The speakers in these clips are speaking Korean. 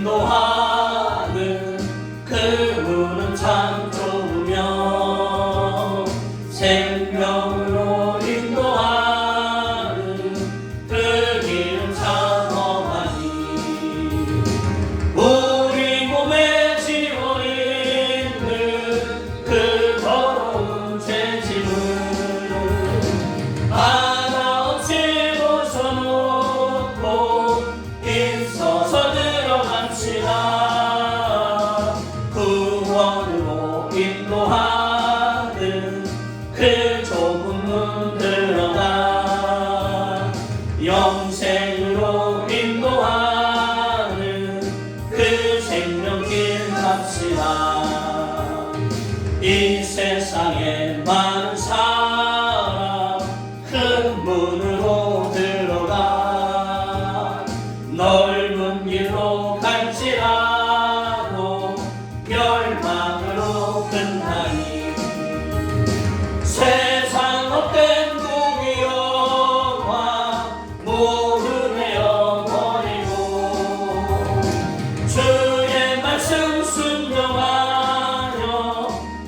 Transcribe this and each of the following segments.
인도하는 그 문은 참 좁으며 생명으로 인도하는 그 길은 참 험하니 우리 몸에 지워 있는 그 더러운 죄짐을 하나없이 벗어놓고 힘써서 들어갑시다. 구원으로 인도하는 그 좁은 문 들어가 영생으로 인도하는 그 생명길 갑시다. 이 세상에 많은 사람 큰 문으로 들어가 넓은 길로 갈지라도 멸망으로 끝나니 세상 헛된 구기영화 모르내어 버리고 주의 말씀 순종하여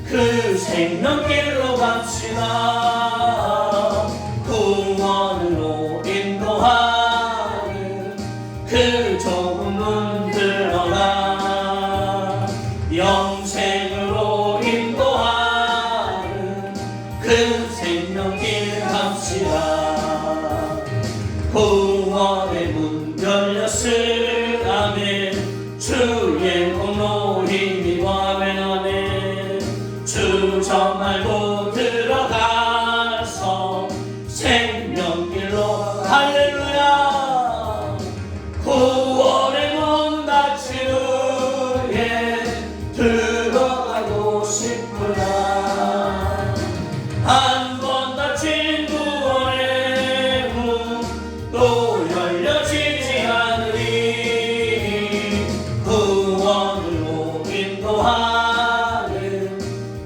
그 생명길로 갑시다. 구원으로 인도하는 그 좁은 문 들어가 영생으로 인도하는 그 생명길 갑시다. 구원의 문 열렸으라면 주의 공로 힘입어 아멘 아멘. 주 정말로 들어가서 생명길로 할렐루야. 구원의 문 닫힌 후에 들어가고 싶구나. 한 번 닫힌 구원의 문 또 열려지지 않으리. 구원으로 인도하는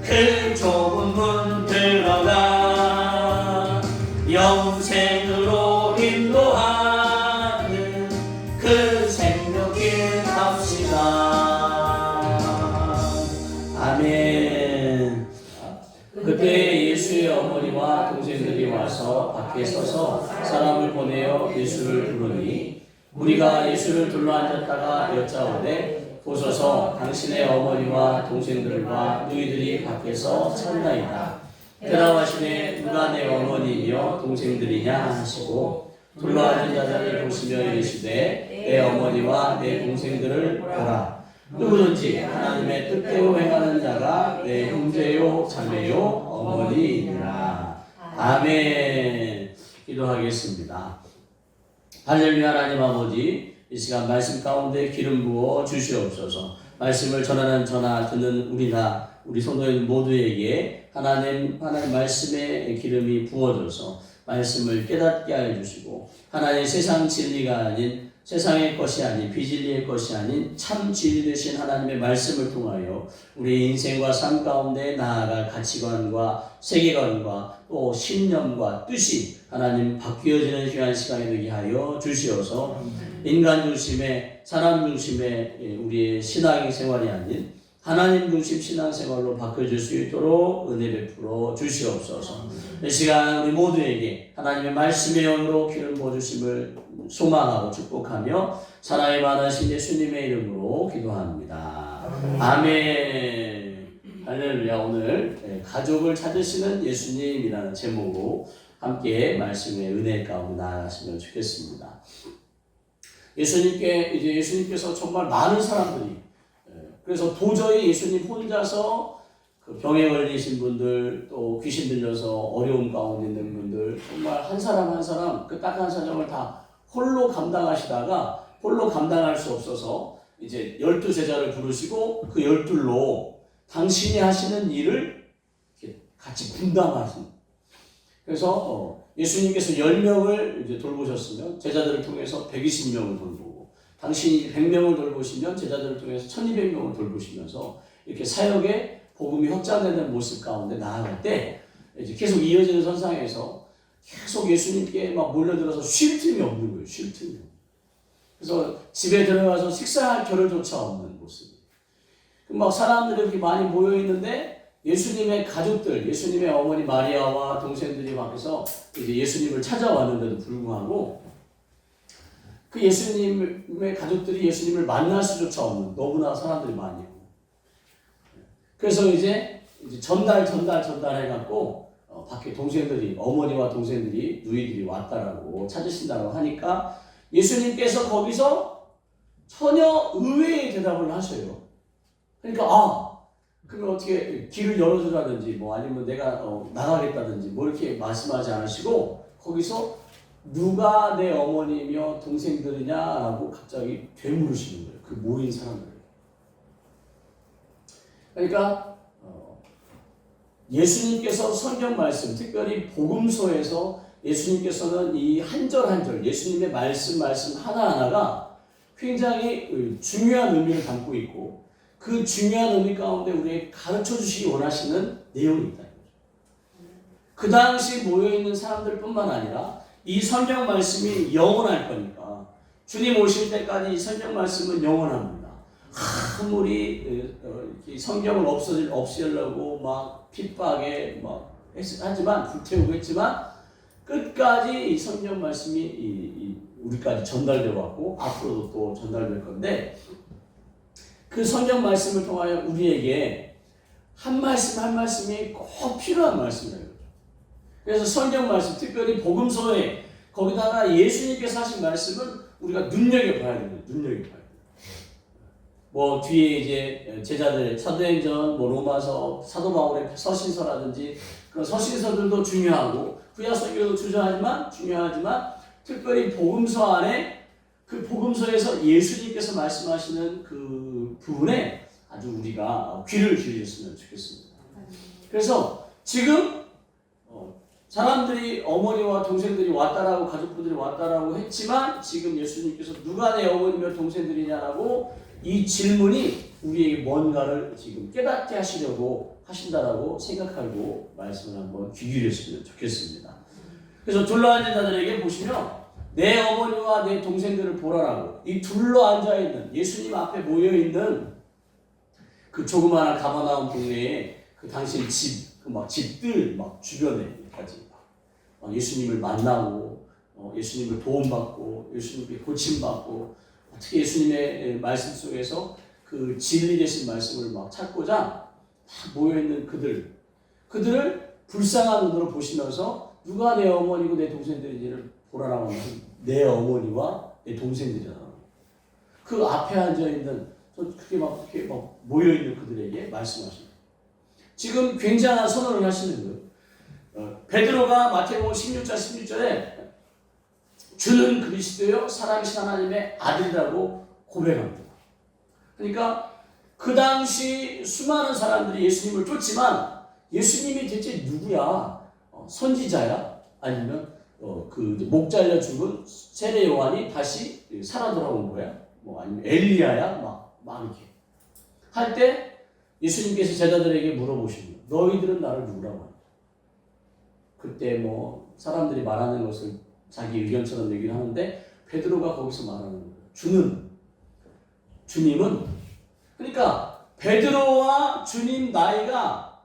그 좁은 문 들어가 영생으로 인도하는 그 생명길 갑시다. 아멘. 그때 예수의 어머니와 동생들이 와서 밖에 서서 사람을 보내어 예수를 부르니 우리가 예수를 둘러앉았다가 여짜오되 보소서 당신의 어머니와 동생들과 너희들이 밖에서 찾나이다. 대답하시되 누가 내 어머니며 동생들이냐 하시고 둘러앉은 자들을 보시며 이르시되 내 어머니와 내 동생들을 보라. 누구든지 하나님의 뜻대로 행하는 자가 내 형제요 자매요 어머니이니라. 아멘. 기도하겠습니다. 할렐루야. 하나님 아버지, 이 시간 말씀 가운데 기름 부어 주시옵소서. 말씀을 전하는 전하 듣는 우리 성도인 모두에게 하나님 말씀의 기름이 부어져서 말씀을 깨닫게 하여 주시고 하나님 세상 진리가 아닌 세상의 것이 아닌 비진리의 것이 아닌 참 진리 되신 하나님의 말씀을 통하여 우리 인생과 삶 가운데 나아갈 가치관과 세계관과 또 신념과 뜻이 하나님 바뀌어지는 귀한 시간이 되게 하여 주시어서 인간 중심의 사람 중심의 우리의 신앙 생활이 아닌 하나님 중심 신앙생활로 바꿔줄 수 있도록 은혜 베풀어 주시옵소서. 이 시간 우리 모두에게 하나님의 말씀의 영으로 기름 부어주심을 소망하고 축복하며 사랑이 많으신 예수님의 이름으로 기도합니다. 아멘. 할렐루야. 오늘 가족을 찾으시는 예수님이라는 제목으로 함께 말씀의 은혜 가운데 나아갔으면 좋겠습니다. 예수님께서 정말 많은 사람들이 그래서 도저히 예수님 혼자서 그 병에 걸리신 분들 또 귀신 들려서 어려움 가운데 있는 분들 정말 한 사람 그 딱 한 사람을 다 홀로 감당하시다가 홀로 감당할 수 없어서 이제 12제자를 부르시고 그 12로 당신이 하시는 일을 이렇게 같이 분담하신. 그래서 예수님께서 10명을 이제 돌보셨으면 제자들을 통해서 120명을 돌보고 당신이 100명을 돌보시면 제자들을 통해서 1200명을 돌보시면서 이렇게 사역의 복음이 확장되는 모습 가운데 나아갈 때 이제 계속 이어지는 선상에서 계속 예수님께 막 몰려들어서 쉴 틈이 없는 거예요. 쉴 틈이. 그래서 집에 들어가서 식사할 겨를조차 없는 모습. 막 사람들이 이렇게 많이 모여 있는데 예수님의 가족들, 예수님의 어머니 마리아와 동생들이 밖에서 이제 예수님을 찾아왔는데도 불구하고 그 예수님의 가족들이 예수님을 만날 수조차 없는 너무나 사람들이 많이 오고. 그래서 이제 전달해갖고 밖에 동생들이, 어머니와 동생들이, 누이들이 왔다라고 찾으신다고 하니까 예수님께서 거기서 전혀 의외의 대답을 하셔요. 그러니까 그러면 어떻게 길을 열어주라든지 뭐 아니면 내가 나가겠다든지 뭐 이렇게 말씀하지 않으시고 거기서 누가 내 어머니며 동생들이냐라고 갑자기 되물으시는 거예요. 그 모인 사람들. 그러니까 예수님께서 성경 말씀, 특별히 복음서에서 예수님께서는 이 한 절 한 절, 예수님의 말씀 하나하나가 굉장히 중요한 의미를 담고 있고 그 중요한 의미 가운데 우리에게 가르쳐 주시기 원하시는 내용이 있다는 거죠. 그 당시 모여있는 사람들뿐만 아니라 이 성경 말씀이 영원할 거니까 주님 오실 때까지 이 성경 말씀은 영원합니다. 아무리 성경을 없애려고 막 핍박에 막 하지만 불태우고 했지만 끝까지 이 성경 말씀이 우리까지 전달되어 왔고 앞으로도 또 전달될 건데 그 성경 말씀을 통하여 우리에게 한 말씀 한 말씀이 꼭 필요한 말씀이에요. 그래서 성경 말씀, 특별히 복음서에 거기다가 예수님께서 하신 말씀은 우리가 눈여겨봐야 됩니다. 눈여겨봐야 돼요. 뭐 뒤에 이제 제자들 사도행전, 뭐 로마서, 사도 바울의 서신서라든지 그런 서신서들도 중요하고 구약성경도 중요하지만 특별히 복음서 안에 그 복음서에서 예수님께서 말씀하시는 그 부분에 아주 우리가 귀를 기울였으면 좋겠습니다. 그래서 지금 사람들이 어머니와 동생들이 왔다라고 가족분들이 왔다라고 했지만 지금 예수님께서 누가 내 어머니며 동생들이냐라고 이 질문이 우리에게 뭔가를 지금 깨닫게 하시려고 하신다라고 생각하고 말씀을 한번 귀 기울였으면 좋겠습니다. 그래서 둘러앉은 자들에게 보시면 내 어머니와 내 동생들을 보라라고 이 둘러앉아있는 예수님 앞에 모여있는 그 조그마한 가버나움 동네에 그 당시 집들 주변에까지 예수님을 만나고 예수님을 도움받고 예수님께 고침받고 특히 예수님의 말씀 속에서 그 진리 되신 말씀을 찾고자 막 모여있는 그들을 불쌍한 눈으로 보시면서 누가 내 어머니고 내 동생들인지를 보라라고 하면 내 어머니와 내 동생들이라고 그 앞에 앉아있는 그렇게 이렇게 모여있는 그들에게 말씀하십니다. 지금 굉장한 선언을 하시는 거예요. 베드로가 마태복음 16절에 주는 그리스도요 살아계신 하나님의 아들이라고 고백합니다. 그러니까 그 당시 수많은 사람들이 예수님을 쫓지만 예수님이 대체 누구야? 선지자야? 아니면 목 잘려 죽은 세례 요한이 다시 살아 돌아온 거야? 뭐 아니면 엘리야야? 막 이렇게 할 때 예수님께서 제자들에게 물어보십니다. 너희들은 나를 누구라고 하냐? 그때 사람들이 말하는 것을 자기 의견처럼 얘기를 하는데 베드로가 거기서 말하는 거예요. 주님은 그러니까 베드로와 주님 나이가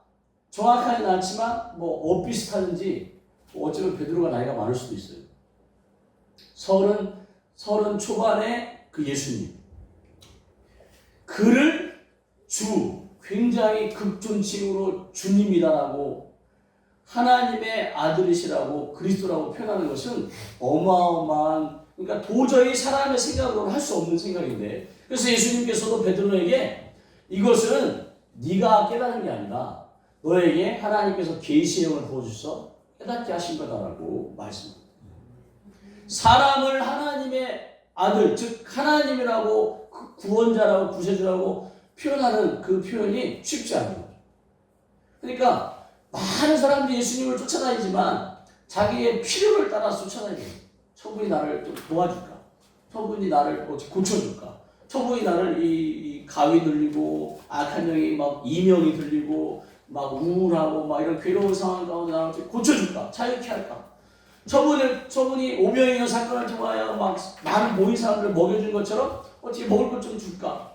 정확하진 않지만 비슷하든지 어쩌면 베드로가 나이가 많을 수도 있어요. 서른 초반에 그 예수님 그를 굉장히 극존칭으로 주님이다라고 하나님의 아들이시라고 그리스도라고 표현하는 것은 어마어마한 그러니까 도저히 사람의 생각으로는 할 수 없는 생각인데 그래서 예수님께서도 베드로에게 이것은 네가 깨달은 게 아니라 너에게 하나님께서 계시의 영을 부어주셔서 깨닫게 하신 거다라고 말씀합니다. 사람을 하나님의 아들 즉 하나님이라고 구원자라고 구세주라고 표현하는 그 표현이 쉽지 않은 거죠. 그러니까 많은 사람들이 예수님을 쫓아다니지만 자기의 필요를 따라 쫓아다니는 거예요. 저분이 나를 좀 도와줄까? 저분이 나를 고쳐줄까? 저분이 나를 이 가위 들리고 악한 영이 이명이 들리고 우울하고 이런 괴로운 상황 가운데 나를 고쳐줄까? 자유케 할까? 저분이 오병이어 사건을 통하여 막 많은 모인 사람들을 먹여준 것처럼 어떻게 먹을 것 좀 줄까?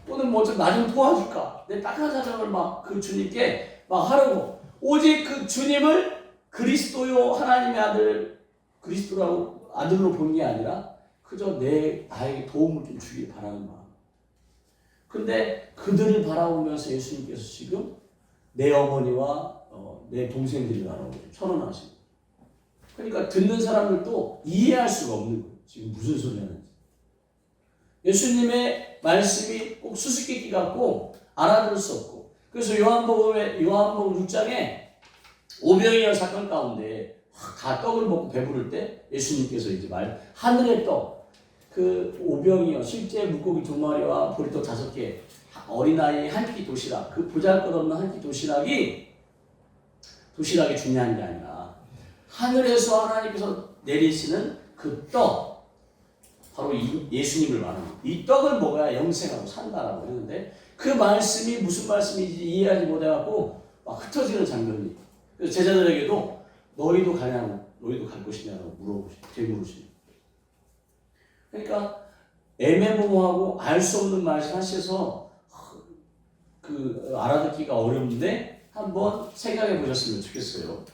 또는 뭐 좀 나 좀 도와줄까? 내 딱한 사정을 막 그 주님께 막 하려고 오직 그 주님을 그리스도요 하나님의 아들 그리스도라고 아들로 본 게 아니라 그저 나에게 도움을 좀 주길 바라는 마음. 근데 그들을 바라보면서 예수님께서 지금 내 어머니와 내 동생들이 나라고 선언하시고, 그러니까 듣는 사람들도 이해할 수가 없는 거예요. 지금 무슨 소리 하는지. 예수님의 말씀이 꼭 수수께끼 같고 알아들을 수 없고, 그래서 요한복음 6장에 오병이어 사건 가운데 다 떡을 먹고 배부를 때 예수님께서 이제 하늘의 떡, 그 오병이어 실제 물고기 2마리와 보리떡 5개, 어린아이 한 끼 도시락, 그 보잘것없는 한 끼 도시락이 중요한 게 아니라 하늘에서 하나님께서 내리시는 그 떡, 바로 예수님을 말하는 이 떡을 먹어야 영생하고 산다라고 했는데, 그 말씀이 무슨 말씀인지 이해하지 못해갖고 막 흩어지는 장면이. 그래서 제자들에게도 너희도 가냐고, 너희도 갈 것이냐고 되물으시죠. 그러니까 애매모호하고 알 수 없는 말씀 하셔서 알아듣기가 어려운데 한번 생각해 보셨으면 좋겠어요.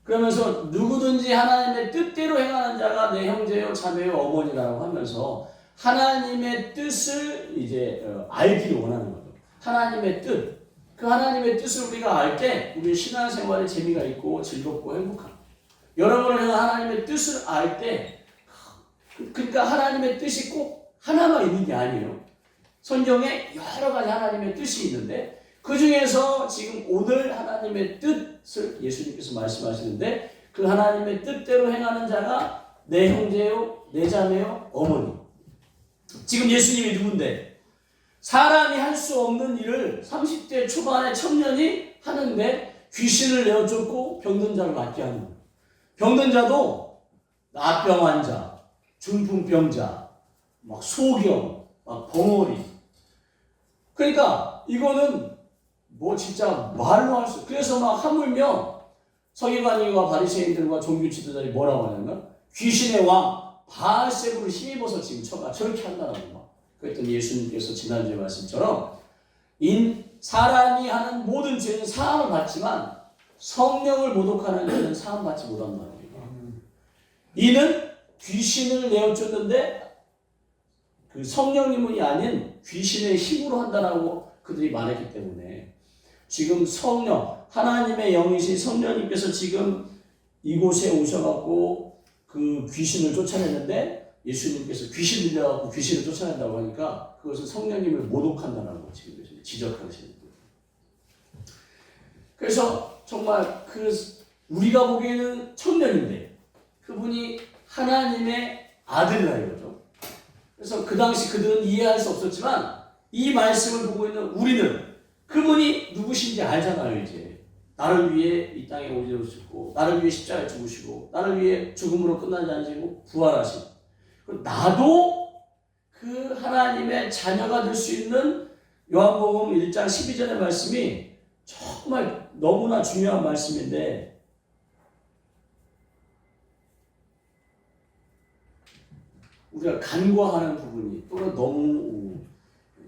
그러면서 누구든지 하나님의 뜻대로 행하는 자가 내 형제요 자매요 어머니라고 하면서 하나님의 뜻을 이제 알기를 원하는 거죠. 하나님의 뜻. 그 하나님의 뜻을 우리가 알 때 우리 신앙생활에 재미가 있고 즐겁고 행복합니다. 여러분을 향한 하나님의 뜻을 알 때, 그러니까 하나님의 뜻이 꼭 하나만 있는 게 아니에요. 성경에 여러 가지 하나님의 뜻이 있는데 그 중에서 지금 오늘 하나님의 뜻을 예수님께서 말씀하시는데, 그 하나님의 뜻대로 행하는 자가 내 형제요, 내 자매요, 어머니. 지금 예수님이 누군데? 사람이 할 수 없는 일을 30대 초반의 청년이 하는데 귀신을 내어쫓고 병든 자를 낫게 하는 거예요. 병든 자도 나병 환자, 중풍병자, 막 소경, 막 벙어리. 그러니까 이거는 뭐 진짜 말로 할 수. 그래서 막 하물며 서기관이와 바리새인들과 종교 지도자들이 뭐라고 하냐면 귀신의 왕 바알세불을 힘입어서 지금 쳐가 저렇게 한다라고 막. 그랬더니 예수님께서 지난주에 말씀처럼 사람이 하는 모든 죄는 사함을 받지만 성령을 모독하는 죄는 사함 받지 못한다는 거예요. 이는 귀신을 내어쫓는데 그 성령님이 아닌 귀신의 힘으로 한다라고 그들이 말했기 때문에 지금 성령, 하나님의 영이신 성령님께서 지금 이곳에 오셔갖고 그 귀신을 쫓아내는데, 예수님께서 귀신 들려갖고 귀신을 쫓아낸다고 하니까 그것은 성령님을 모독한다는 거 지금 지적하시는 거예요. 그래서 정말 우리가 보기에는 청년인데 그분이 하나님의 아들이라 이거죠. 그래서 그 당시 그들은 이해할 수 없었지만 이 말씀을 보고 있는 우리는 그분이 누구신지 알잖아요. 이제 나를 위해 이 땅에 오셔서 나를 위해 십자가에 죽으시고 나를 위해 죽음으로 끝나지 않으시고 부활하시고, 나도 그 하나님의 자녀가 될 수 있는 요한복음 1장 12절의 말씀이 정말 너무나 중요한 말씀인데, 우리가 간과하는 부분이 또는 너무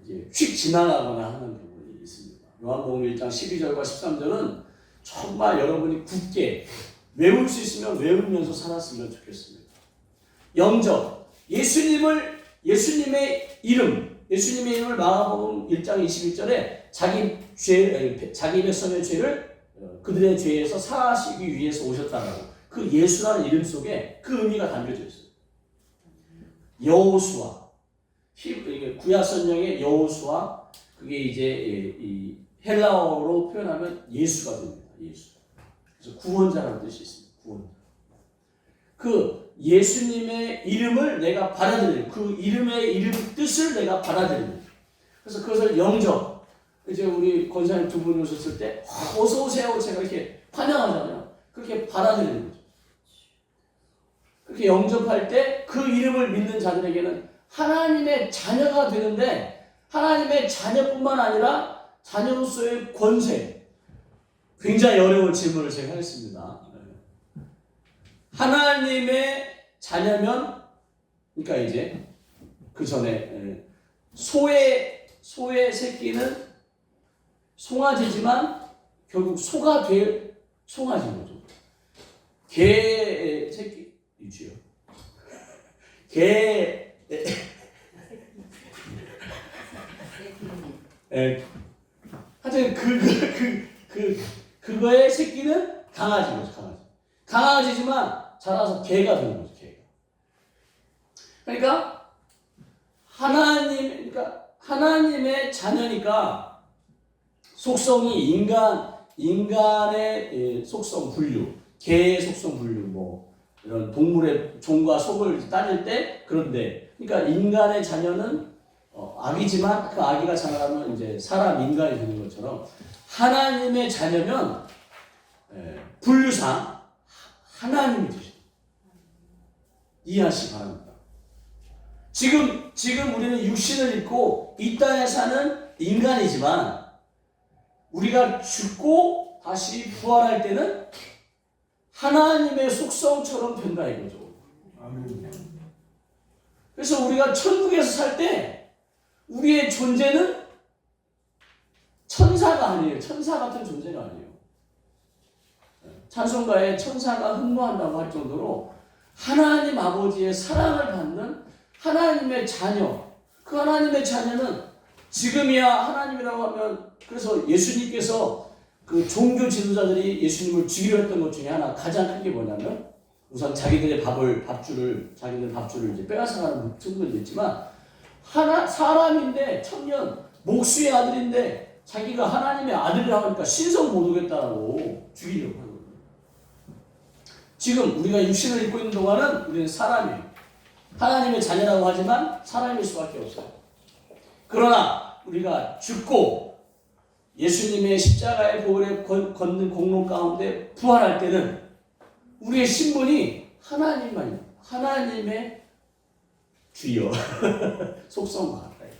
이제 휙 지나가거나 하는 부분이 있습니다. 요한복음 1장 12절과 13절은 정말 여러분이 굳게 외울 수 있으면 외우면서 살았으면 좋겠습니다. 영접, 예수님의 이름을 마가복음 1장 21절에 자기 백성의 죄를 그들의 죄에서 사하시기 위해서 오셨다라고, 그 예수라는 이름 속에 그 의미가 담겨져 있어요. 여호수아, 구약 성경의 여호수아, 그게 이제 이 헬라어로 표현하면 예수가 됩니다. 예수. 그래서 구원자라는 뜻이 있습니다. 구원자. 그 예수님의 이름을 내가 받아들이는, 그 이름의 뜻을 내가 받아들이는. 그래서 그것을 영접. 이제 우리 권사님 두 분이 오셨을 때 어서 오세요 제가 이렇게 환영하잖아요. 그렇게 받아들이는 거죠. 그렇게 영접할 때 그 이름을 믿는 자들에게는 하나님의 자녀가 되는데, 하나님의 자녀뿐만 아니라 자녀로서의 권세. 굉장히 어려운 질문을 제가 했습니다. 하나님의 자녀면, 그러니까 이제 그 전에 소의 새끼는 송아지지만 결국 소가 될 송아지인 거죠. 개의 새끼 유치요. 개 하여튼 그거의 새끼는 강아지인 거죠. 강아지지만 자라서 개가 되는 거죠. 개가. 그러니까 하나님의 자녀니까 속성이 인간의 속성 분류, 개의 속성 분류, 뭐 이런 동물의 종과 속을 따질 때 그런데, 그러니까 인간의 자녀는 아기지만 그 아기가 자라면 이제 사람 인간이 되는 것처럼 하나님의 자녀면 분류상 하나님이 되십니다. 이해하시기 바랍니다. 지금 우리는 육신을 입고 이 땅에 사는 인간이지만 우리가 죽고 다시 부활할 때는 하나님의 속성처럼 된다 이거죠. 그래서 우리가 천국에서 살 때 우리의 존재는 천사가 아니에요. 천사 같은 존재가 아니에요. 찬송가에 천사가 흠모한다고 할 정도로 하나님 아버지의 사랑을 받는 하나님의 자녀. 그 하나님의 자녀는 지금이야 하나님이라고 하면, 그래서 예수님께서 그 종교 지도자들이 예수님을 죽이려 했던 것 중에 하나 가장 큰 게 뭐냐면, 우선 자기들 밥줄을 이제 빼앗아가는 증거도 있지만, 사람인데 천년 목수의 아들인데 자기가 하나님의 아들이라고 하니까 신성 못 오겠다라고 죽이려고 하는 거예요. 지금 우리가 육신을 입고 있는 동안은 우리는 사람이에요. 하나님의 자녀라고 하지만 사람일 수밖에 없어요. 그러나 우리가 죽고 예수님의 십자가의 보혈에 걷는 공로 가운데 부활할 때는 우리의 신분이 하나님만입니다. 하나님의 주여 속성과 같아요.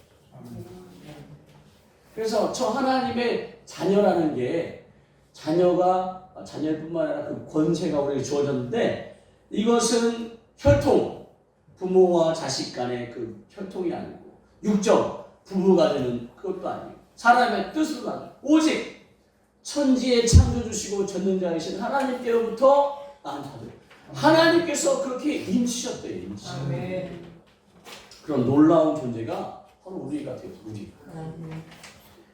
그래서 저 하나님의 자녀라는 게 자녀일 뿐만 아니라 그 권세가 우리에게 주어졌는데, 이것은 혈통, 부모와 자식 간의 그 혈통이 아니고, 육적 부부가 되는 그것도 아니고, 사람의 뜻으로 아니고, 오직 천지에 창조주시고 전능자이신 하나님께로부터 난 자들. 하나님께서 그렇게 인치셨대요. 그런 놀라운 존재가 바로 우리가 되었어요. 우리가.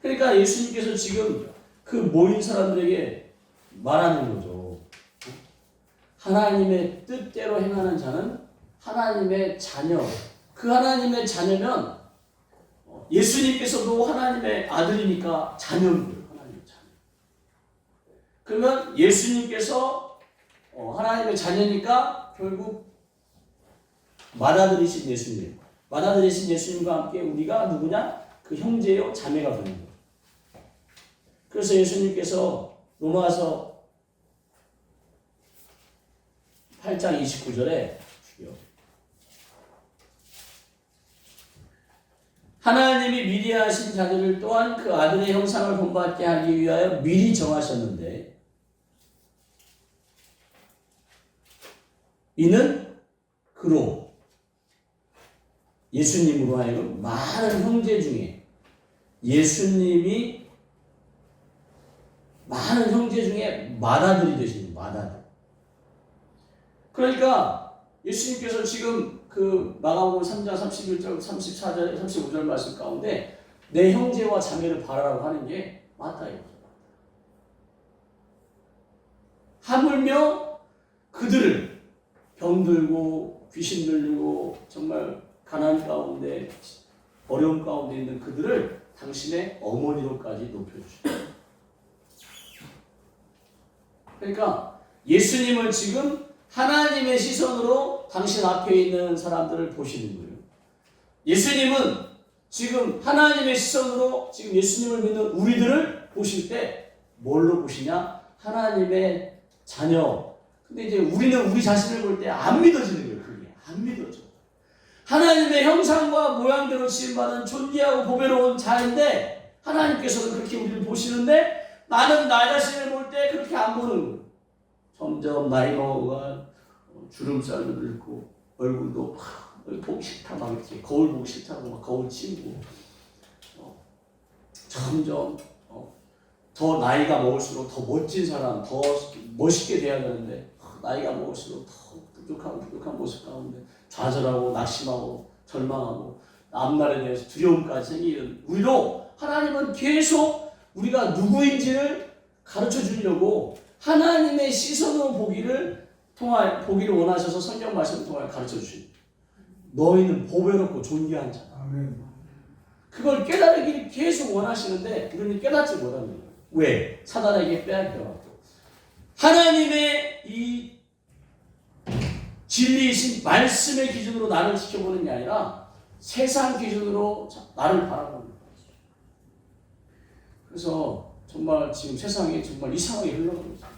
그러니까 예수님께서 지금 그 모인 사람들에게 말하는 거죠. 하나님의 뜻대로 행하는 자는 하나님의 자녀. 그 하나님의 자녀면 예수님께서도 하나님의 아들이니까 자녀인 거예요. 하나님의 자녀. 그러면 예수님께서 하나님의 자녀니까 결국 맏아들이신 예수님. 맏아들이신 예수님과 함께 우리가 누구냐? 그 형제요 자매가 되는 거예요. 그래서 예수님께서 로마서 8장 29절에 하나님이 미리 하신 자들을 또한 그 아들의 형상을 본받게 하기 위하여 미리 정하셨는데, 이는 그로 예수님으로 하여금 많은 형제 중에 많은 형제 중에 맏아들이 되시는 맏아들. 그러니까 예수님께서 지금 그 마가복음 3장 31절, 34절, 35절 말씀 가운데 내 형제와 자매를 바라라고 하는 게 맞다 이거죠. 하물며 그들을 병들고 귀신 들리고 정말 가난 가운데 어려움 가운데 있는 그들을 당신의 어머니로까지 높여주십니다. 그러니까 예수님은 지금 하나님의 시선으로 당신 앞에 있는 사람들을 보시는 거예요. 예수님은 지금 하나님의 시선으로 지금 예수님을 믿는 우리들을 보실 때 뭘로 보시냐? 하나님의 자녀. 근데 이제 우리는 우리 자신을 볼 때 안 믿어지는 거예요. 그게 안 믿어져. 하나님의 형상과 모양대로 지음받은 존귀하고 보배로운 자인데 하나님께서는 그렇게 우리를 보시는데 나는 나 자신을 볼 때 그렇게 안 보는 거예요. 점점 나이 먹어가 주름살도 늙고 얼굴도 막 보기 싫다 막 이렇게 거울 보기 싫다고 막 거울 치우고 점점 더 나이가 먹을수록 더 멋진 사람, 더 멋있게 돼야 되는데 나이가 먹을수록 더 부족한 모습 가운데 좌절하고 낙심하고 절망하고 앞날에 대해서 두려움까지 생기는 우리로 하나님은 계속 우리가 누구인지를 가르쳐 주려고 하나님의 시선으로 보기를 원하셔서 성경 말씀을 통하여 가르쳐 주십니다. 너희는 보배롭고 존귀한 자다. 그걸 깨달으기를 계속 원하시는데 우리는 깨닫지 못합니다. 왜? 사단에게 빼앗겨갖고 하나님의 이 진리이신 말씀의 기준으로 나를 지켜보는 게 아니라 세상 기준으로 나를 바라보는 거예요. 그래서 정말 지금 세상이 정말 이상하게 흘러가고 있어요.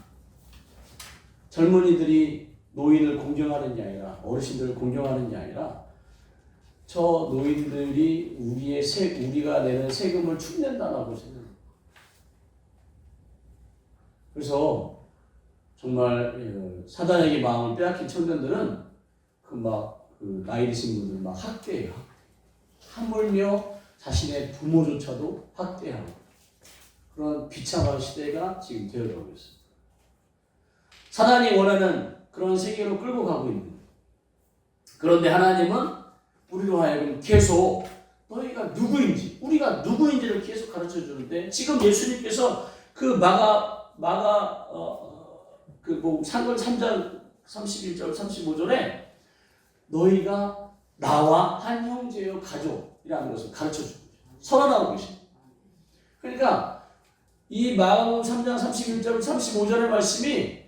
젊은이들이 노인을 공경하는 게 아니라 어르신들을 공경하는 게 아니라 저 노인들이 우리가 내는 세금을 축낸다라고 생각해요. 그래서 정말 사단에게 마음을 빼앗긴 청년들은 그 나이 드신 분들 막 학대해요. 하물며 자신의 부모조차도 학대하고 그런 비참한 시대가 지금 되어가고 있습니다. 사단이 원하는 그런 세계로 끌고 가고 있는. 그런데 하나님은 우리로 하여금 계속 너희가 누구인지, 우리가 누구인지를 계속 가르쳐 주는데 지금 예수님께서 그 상권 3장 31절 35절에 너희가 나와 한 형제요 가족이라는 것을 가르쳐 주고 선언하고 계십니다. 그러니까 이 마가복음 3장 31절 35절의 말씀이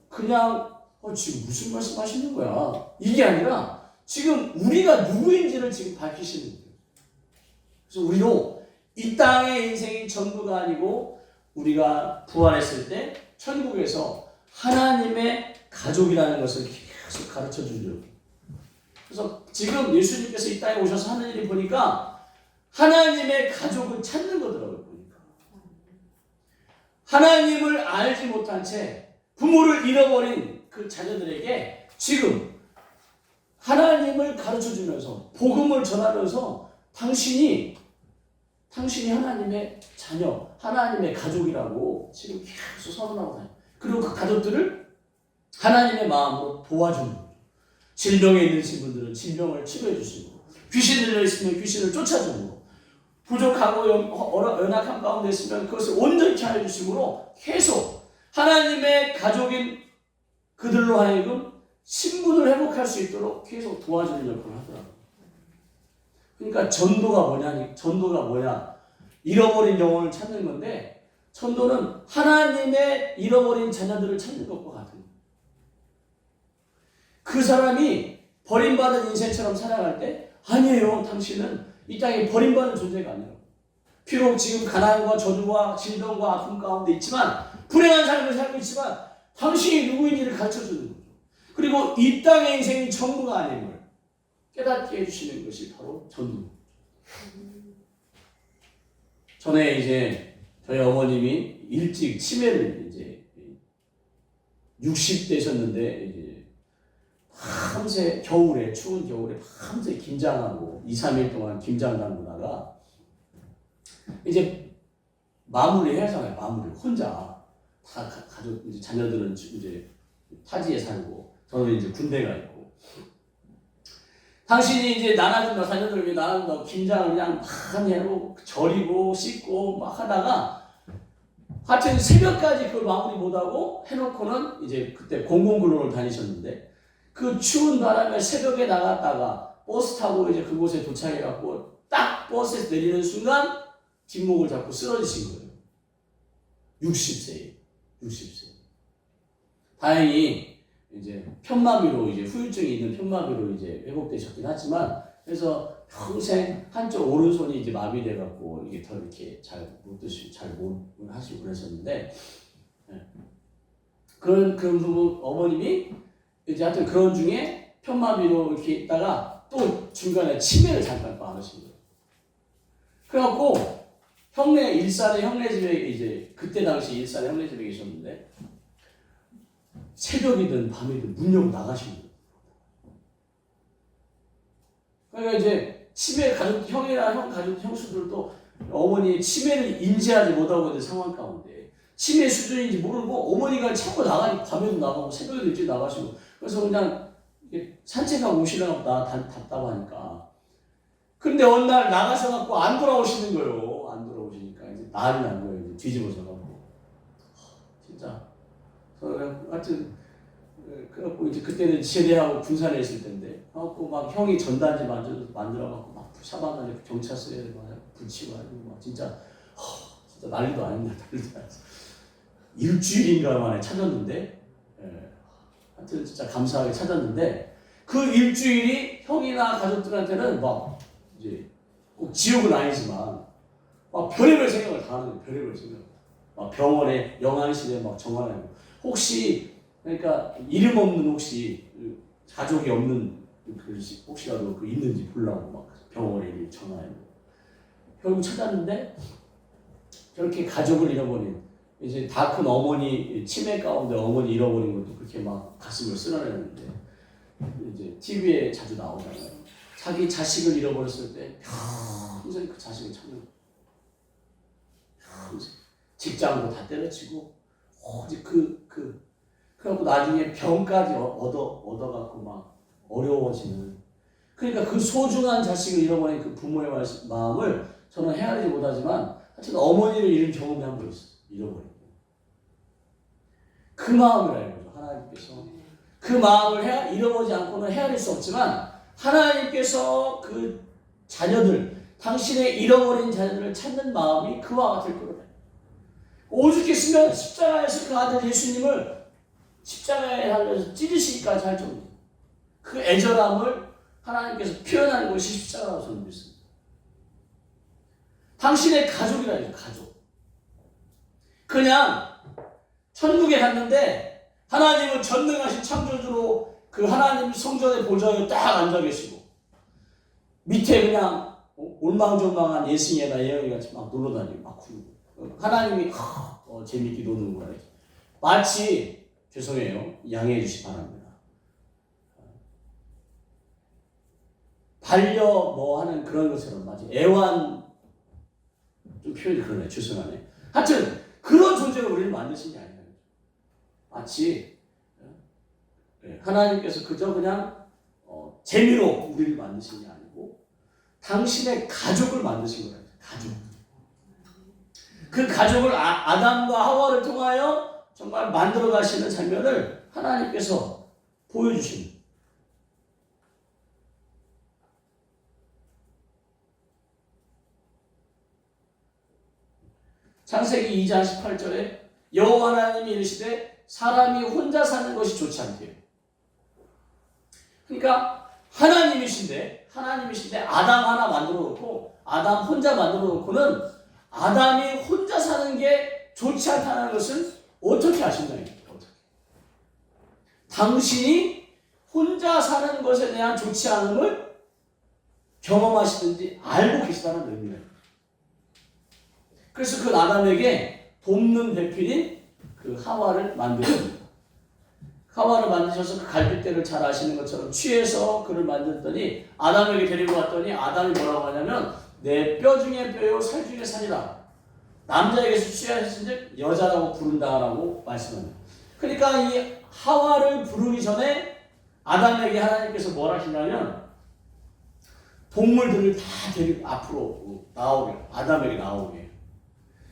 그냥 지금 무슨 말씀 하시는 거야? 이게 아니라 지금 우리가 누구인지를 지금 밝히시는 거예요. 그래서 우리로 이 땅의 인생이 전부가 아니고 우리가 부활했을 때 천국에서 하나님의 가족이라는 것을 계속 가르쳐 주려고. 그래서 지금 예수님께서 이 땅에 오셔서 하는 일이 보니까 하나님의 가족을 찾는 거더라고요. 보니까 하나님을 알지 못한 채 부모를 잃어버린 그 자녀들에게 지금 하나님을 가르쳐 주면서 복음을 전하면서 당신이 하나님의 자녀, 하나님의 가족이라고 지금 계속 선언하고 다녀요. 그리고 그 가족들을 하나님의 마음으로 도와주는 거죠. 질병에 있는 분들은 질병을 치료해 주시고, 귀신 들려 있으면 귀신을 쫓아주고, 부족하고 연약한 가운데 있으면 그것을 온전히 하여 주심으로 계속 하나님의 가족인 그들로 하여금 신분을 회복할 수 있도록 계속 도와주는 역할을 하더라고요. 그러니까 전도가 뭐냐? 잃어버린 영혼을 찾는 건데, 전도는 하나님의 잃어버린 자녀들을 찾는 것과 같은 거예요. 그 사람이 버림받은 인생처럼 살아갈 때, 아니에요. 당신은 이 땅에 버림받은 존재가 아니에요. 비록 지금 가난과 저주와 질병과 아픔 가운데 있지만, 불행한 삶을 살고 있지만, 당신이 누구인지를 가르쳐 주는 거죠. 그리고 이 땅의 인생이 전부가 아님을 깨닫게 해주시는 것이 바로 전도입니다. 전에 이제 저희 어머님이 일찍 치매를 이제 60대셨는데 이제 밤새 추운 겨울에 밤새 김장하고 2, 3일 동안 김장 담그다가 이제 마무리 하잖아요. 마무리 혼자 다 가족 이제 자녀들은 이제 타지에 살고 저는 이제 군대가 있고. 당신이 이제 나눠준다, 자녀들을 위해 나눠준다고 김장을 그냥 막 해로 절이고 씻고 막 하다가 하여튼 새벽까지 그걸 마무리 못하고 해놓고는 이제 그때 공공근로를 다니셨는데 그 추운 바람에 새벽에 나갔다가 버스 타고 이제 그곳에 도착해갖고 딱 버스에서 내리는 순간 뒷목을 잡고 쓰러지신 거예요. 60세. 다행히 이제 편마비로 이제 후유증이 있는 편마비로 이제 회복되셨긴 하지만 그래서 평생 한쪽 오른손이 이제 마비돼 갖고 이게 더 이렇게 잘 못 드시고 잘 못 하시고 그러셨는데 그런 부분 어머님이 이제 하여튼 그런 중에 편마비로 이렇게 있다가 또 중간에 치매를 잠깐 많으신 거예요. 그래갖고 일산의 형네 집에 이제 그때 당시 일산의 형네 집에 계셨는데 새벽이든 밤이든 문 열고 나가신 거예요. 그러니까 이제 치매 가족, 형이나 형 가족, 형수들도 어머니의 치매를 인지하지 못하고 있는 상황 가운데 치매 수준인지 모르고 어머니가 자꾸 나가니 밤에도 나가고 새벽에도 일찍 나가시고 그래서 그냥 산책하고 오시려나 보다 답답하니까. 근데 어느 날 나가서 갖고 안 돌아오시는 거예요. 안 돌아오시니까 이제 난리 난 거예요. 이제 뒤집어져 갖고 진짜. 하여튼 그래갖고 이제 그때는 제대하고 군산에 있을 텐데 그래갖고 막 형이 전단지 만들어갖고 막 샤바나에 경찰서에 막 붙이고 하고 막 진짜 난리도 아닙니다. 난리도 아니죠. 일주일인가 만에 찾았는데 하여튼 진짜 감사하게 찾았는데 그 일주일이 형이나 가족들한테는 막 이제 꼭 지옥은 아니지만 막 별의별 생각을 다 하는 거예요. 별의별 생각. 막 병원에 영안실에 막 정환하고 혹시 그러니까 이름 없는 혹시 가족이 없는 그릇이 혹시라도 그 있는지 보려고 막 병원에 전화해요. 결국 찾았는데 저렇게 가족을 잃어버린 이제 다 큰 어머니 치매 가운데 어머니 잃어버린 것도 그렇게 막 가슴을 쓸어내는데 이제 TV에 자주 나오잖아요. 자기 자식을 잃어버렸을 때 평생 그 자식을 찾는 평생 직장도 다 때려치고 오직 그래갖고 나중에 병까지 얻어갖고 막 어려워지는 그러니까 그 소중한 자식을 잃어버린 그 부모의 마음을 저는 헤아리지 못하지만 하여튼 어머니를 잃은 경험이 한 번 있어요. 잃어버리고 그 마음을 알죠. 하나님께서 그 마음을 잃어버리지 않고는 헤아릴 수 없지만 하나님께서 그 자녀들 당신의 잃어버린 자녀들을 찾는 마음이 그와 같을 거예요. 오죽했으면 십자가에서 그 아들 예수님을 십자가에 달려서 찢으시기까지 할 정도. 그 애절함을 하나님께서 표현하는 것이 십자가라고 저는 믿습니다. 당신의 가족이라니까 가족. 그냥 천국에 갔는데 하나님은 전능하신 창조주로 그 하나님 성전의 보좌에 딱 앉아 계시고 밑에 그냥 올망졸망한 예승이나 예영이 같이 막 놀러다니고 막 구르고 하나님이 재밌게 노는구나 이렇게. 마치 죄송해요. 양해해 주시기 바랍니다. 반려 뭐 하는 그런 것처럼 마치 애완 좀 표현이 그러네. 죄송하네. 하여튼 그런 존재로 우리를 만드신 게 아니에요. 마치 하나님께서 그저 그냥 재미로 우리를 만드신 게 아니고 당신의 가족을 만드신 거예요. 가족. 그 가족을 아담과 하와를 통하여 정말 만들어 가시는 장면을 하나님께서 보여주십니다. 창세기 2장 18절에 여호와 하나님이 이르시되 사람이 혼자 사는 것이 좋지 않대요. 그러니까 하나님이신데 아담 하나 만들어 놓고 아담 혼자 만들어 놓고는 아담이 혼자 사는 게 좋지 않다는 것을 어떻게 아신다는 거예요? 당신이 혼자 사는 것에 대한 좋지 않음을 경험하시든지 알고 계시다는 의미예요. 그래서 그 아담에게 돕는 배필인 그 하와를 만드십니다. 하와를 만드셔서 그 갈빗대를 잘 아시는 것처럼 취해서 그를 만들었더니 아담에게 데리고 왔더니 아담이 뭐라고 하냐면 내 뼈 중에 뼈요 살 중에 살이라. 남자에게서 취하셨은즉 여자라고 부른다라고 말씀합니다. 그러니까 이 하와를 부르기 전에 아담에게 하나님께서 뭘 하시냐면 동물들을 다 데리고 앞으로 나오게 아담에게 나오게.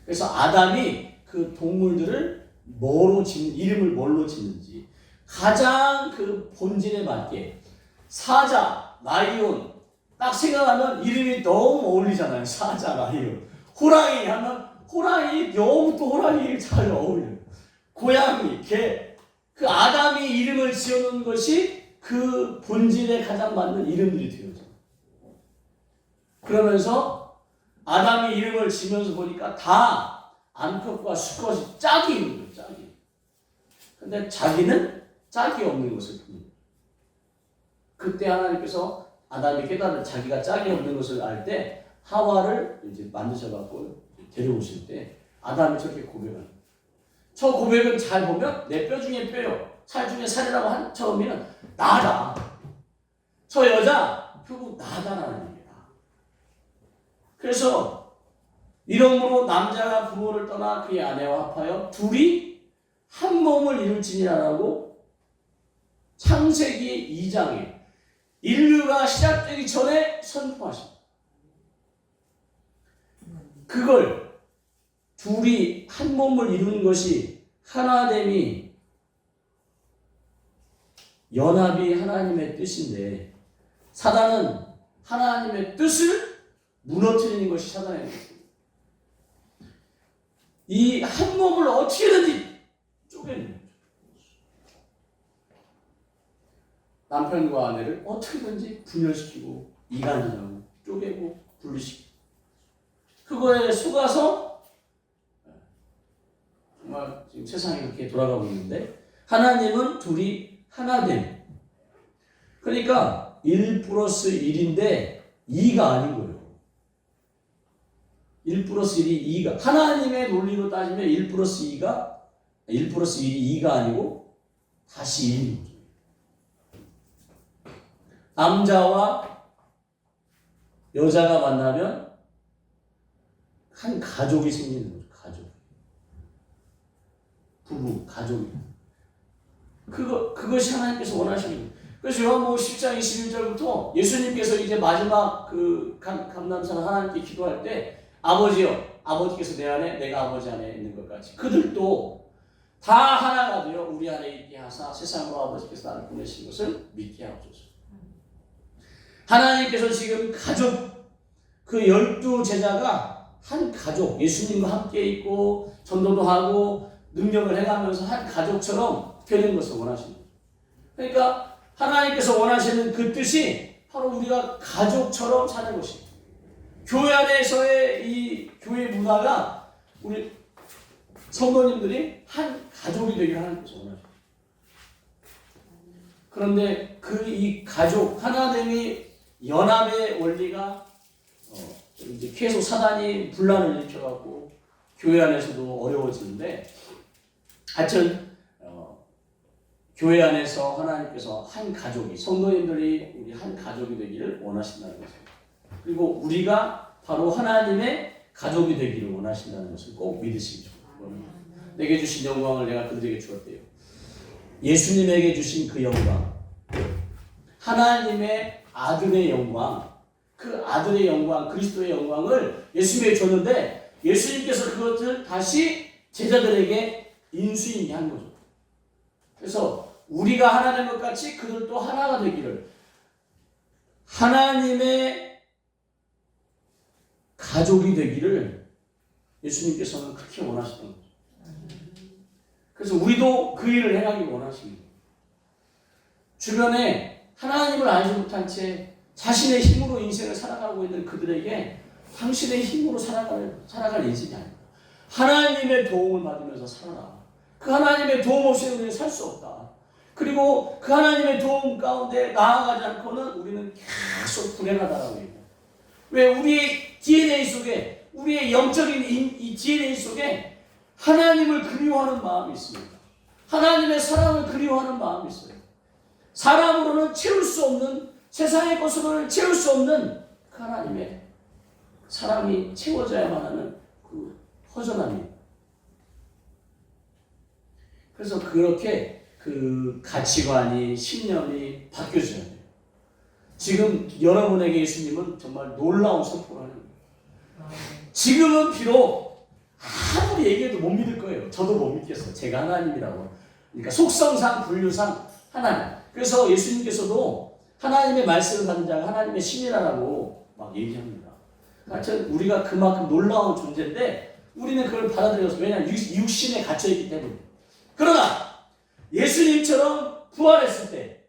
그래서 아담이 그 동물들을 이름을 뭘로 짓는지 가장 그 본질에 맞게 사자, 라이온 딱 생각하면 이름이 너무 어울리잖아요. 사자, 라이온. 호랑이 하면 호랑이 너무 또 호랑이를 잘 어울려요. 고양이, 개. 그 아담이 이름을 지어놓은 것이 그 본질에 가장 맞는 이름들이 되어져. 그러면서 아담이 이름을 지면서 보니까 다 암컷과 수컷이 짝이 있는 거예요. 짝이. 근데 자기는 짝이 없는 것을 봅니다. 그때 하나님께서 아담이 깨달은 자기가 짝이 없는 것을 알 때 하와를 이제 만드셔갖고 데려오실 때 아담이 저렇게 고백을 합니다. 저 고백은 잘 보면 내 뼈 중에 뼈요. 살 중에 살이라고 한 처음에는 나다. 저 여자 결국 나다라는 얘기다. 그래서 이러므로 남자가 부모를 떠나 그의 아내와 합하여 둘이 한 몸을 이룰지니라라고 창세기 2장에 인류가 시작되기 전에 선포하십니다. 그걸 둘이 한 몸을 이루는 것이 하나됨이 연합이 하나님의 뜻인데 사단은 하나님의 뜻을 무너뜨리는 것이 사단의 뜻입니다. 이 한 몸을 어떻게든지 쪼개는 거죠. 남편과 아내를 어떻게든지 분열시키고 이간질하고 쪼개고 분리시키고 그거에 속아서 정말 지금 세상이 그렇게 돌아가고 있는데 하나님은 둘이 하나됨. 그러니까 1 플러스 1인데 2가 아닌 거예요. 1 플러스 1이 2가 하나님의 논리로 따지면 1 플러스 2가 1 플러스 1이 2가 아니고 다시 1인 거죠. 남자와 여자가 만나면 한 가족이 생기는 거죠. 가족. 부부, 가족이. 그것이 하나님께서 원하시는 거예요. 그래서 요한복음 10장 21절부터 예수님께서 이제 마지막 그 감람산 하나님께 기도할 때 아버지여, 아버지께서 내 안에 내가 아버지 안에 있는 것 같이 그들도 다 하나가 되어 우리 안에 있게 하사 세상으로 아버지께서 나를 보내신 것을 믿게 하옵소서. 하나님께서 지금 가족 그 12제자가 한 가족 예수님과 함께 있고 전도도 하고 능력을 해가면서 한 가족처럼 되는 것을 원하십니다. 그러니까 하나님께서 원하시는 그 뜻이 바로 우리가 가족처럼 사는 것입니다. 교회 안에서의 이 교회 문화가 우리 성도님들이 한 가족이 되기를 하나님께서 원하십니다. 그런데 그 이 가족 하나됨이 연합의 원리가 이제 계속 사단이 분란을 일으켜갖고 교회 안에서도 어려워지는데 하여튼 교회 안에서 하나님께서 한 가족이 성도님들이 우리 한 가족이 되기를 원하신다는 것입니다. 그리고 우리가 바로 하나님의 가족이 되기를 원하신다는 것을 꼭 믿으시기 바랍니다. 내게 주신 영광을 내가 그들에게 주었대요. 예수님에게 주신 그 영광, 하나님의 아들의 영광, 그 아들의 영광, 그리스도의 영광을 예수님에게 줬는데 예수님께서 그것을 다시 제자들에게 인수인계 한 거죠. 그래서 우리가 하나 된 것 같이 그들도 하나가 되기를 하나님의 가족이 되기를 예수님께서는 그렇게 원하시던 거죠. 그래서 우리도 그 일을 행하기 원하십니다. 주변에 하나님을 알지 못한 채 자신의 힘으로 인생을 살아가고 있는 그들에게 당신의 힘으로 살아갈 인생이 아닙니다. 하나님의 도움을 받으면서 살아라. 그 하나님의 도움 없이 우리는 살 수 없다. 그리고 그 하나님의 도움 가운데 나아가지 않고는 우리는 계속 불행하다라고 얘기합니다. 왜? 우리의 DNA 속에, 우리의 영적인 이 DNA 속에 하나님을 그리워하는 마음이 있습니다. 하나님의 사랑을 그리워하는 마음이 있어요. 사람으로는 채울 수 없는, 세상의 것으로는 채울 수 없는 그 하나님의 사랑이 채워져야만 하는 그 허전함이. 그래서 그렇게 그 가치관이, 신념이 바뀌어져야 돼요. 지금 여러분에게 예수님은 정말 놀라운 선포를 하는 거예요. 지금은 비록 아무리 얘기해도 못 믿을 거예요. 저도 못 믿겠어요. 제가 하나님이라고. 그러니까 속성상, 분류상 하나님. 그래서 예수님께서도 하나님의 말씀을 받는 자가 하나님의 신이라고 막 얘기합니다. 하여튼 우리가 그만큼 놀라운 존재인데 우리는 그걸 받아들여서, 왜냐하면 육신에 갇혀있기 때문에. 그러나 예수님처럼 부활했을 때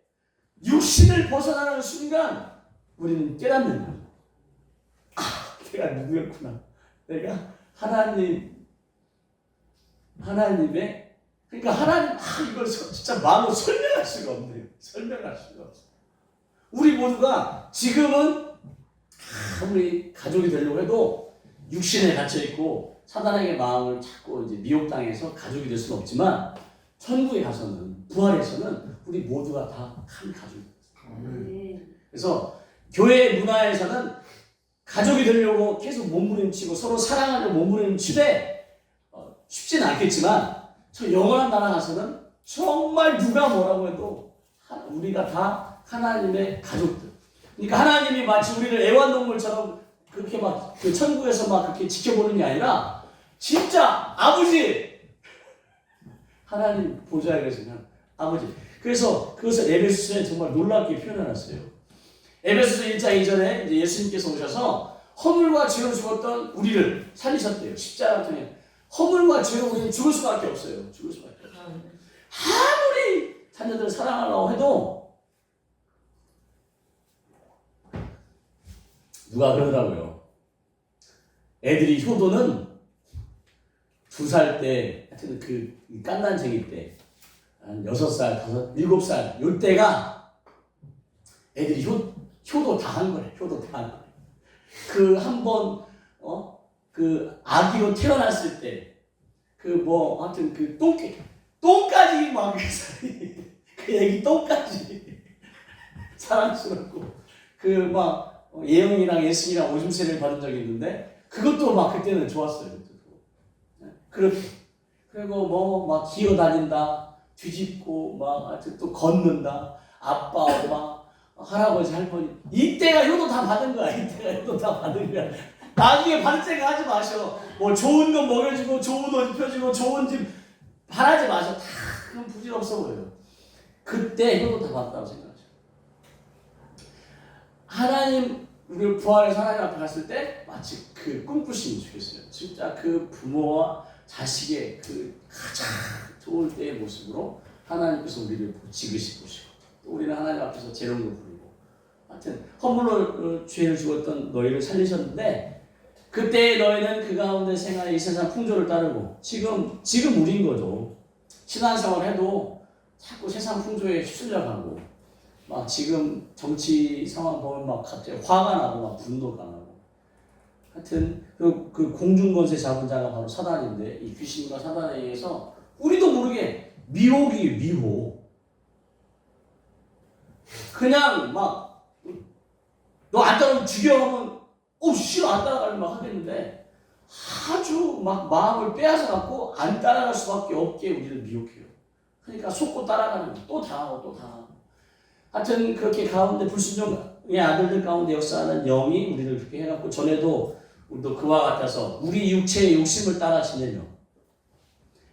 육신을 벗어나는 순간 우리는 깨닫는 거예요. 아, 내가 누구였구나. 내가 하나님의, 그러니까 하나님, 이걸 진짜 마음으로 설명할 수가 없네요. 설명할 수가 없어요. 우리 모두가 지금은 아무리 가족이 되려고 해도 육신에 갇혀있고 사단에게 마음을 자꾸 이제 미혹당해서 가족이 될 수는 없지만 천국에 가서는, 부활에서는 우리 모두가 다 한 가족이에요. 그래서 교회 문화에서는 가족이 되려고 계속 몸부림치고 서로 사랑하려고 몸부림치되 쉽지는 않겠지만 저 영원한 나라 가서는 정말 누가 뭐라고 해도 우리가 다 하나님의 가족들. 그러니까 하나님이 마치 우리를 애완동물처럼 그렇게 막 그 천국에서 막 그렇게 지켜보는 게 아니라 진짜 아버지! 하나님 보좌에 계시면 아버지. 그래서 그것을 에베소서에 정말 놀랍게 표현해놨어요. 에베소서 1장 2절에 이제 예수님께서 오셔서 허물과 죄로 죽었던 우리를 살리셨대요. 십자가 통해. 허물과 죄로 우리는 죽을 수밖에 없어요. 죽을 수밖에 없어요. 아무리 자녀들을 사랑하려고 해도 누가 그러더라고요. 애들이 효도는 2살 때, 하여튼 그 깐난쟁이 때, 한 6살, 5, 7살, 요때가 애들이 효도 다 한 거래. 효도 다 한 거래. 그 한 번, 그 아기로 태어났을 때, 하여튼 그 똥까지 막, 그 애기 똥까지 사랑스럽고, 예영이랑 예승이랑 오줌세를 받은 적이 있는데, 그것도 막 그때는 좋았어요. 그렇게. 그리고 막 기어다닌다, 뒤집고, 하여튼 또 걷는다, 아빠, 엄마, 할아버지, 할머니. 이때가 효도 다 받은 거야. 이때가 효도 다 받은 거야. 나중에 받을 생각 하지 마셔. 뭐 좋은 거 먹여주고, 좋은 옷 입혀주고, 좋은 집 바라지 마셔. 다 그건 부질없어 보여요. 그때 효도 다 받았다고 생각하셔. 하나님, 우리 부활해서 하나님 앞에 갔을 때 마치 그 꿈꾸시면 좋겠어요. 진짜 그 부모와 자식의 그 가장 좋을 때의 모습으로 하나님께서 우리를 지으시고 또 우리는 하나님 앞에서 재롱도 부리고 하여튼 허물로 죄를 죽었던 너희를 살리셨는데 그때 너희는 그 가운데 생활해 이 세상 풍조를 따르고 지금 우린 거죠. 신앙생활 해도 자꾸 세상 풍조에 휩쓸려가고 막 지금 정치 상황 보면 막 갑자기 화가 나고 막 분노가 나고 하여튼 그 공중권세 잡은 자가 바로 사단인데 이 귀신과 사단에 의해서 우리도 모르게 미혹이 미혹 그냥 막 너 안 따라오면 죽여 하면 싫어 안 따라가려면 막 하겠는데 아주 막 마음을 빼앗아 갖고 안 따라갈 수밖에 없게 우리를 미혹해요. 그러니까 속고 따라가는 거 또 당하고 또 당하고 하여튼 그렇게 가운데 불순종의 아들들 가운데 역사하는 영이 우리를 그렇게 해갖고 전에도 우리도 그와 같아서 우리 육체의 욕심을 따라 지내며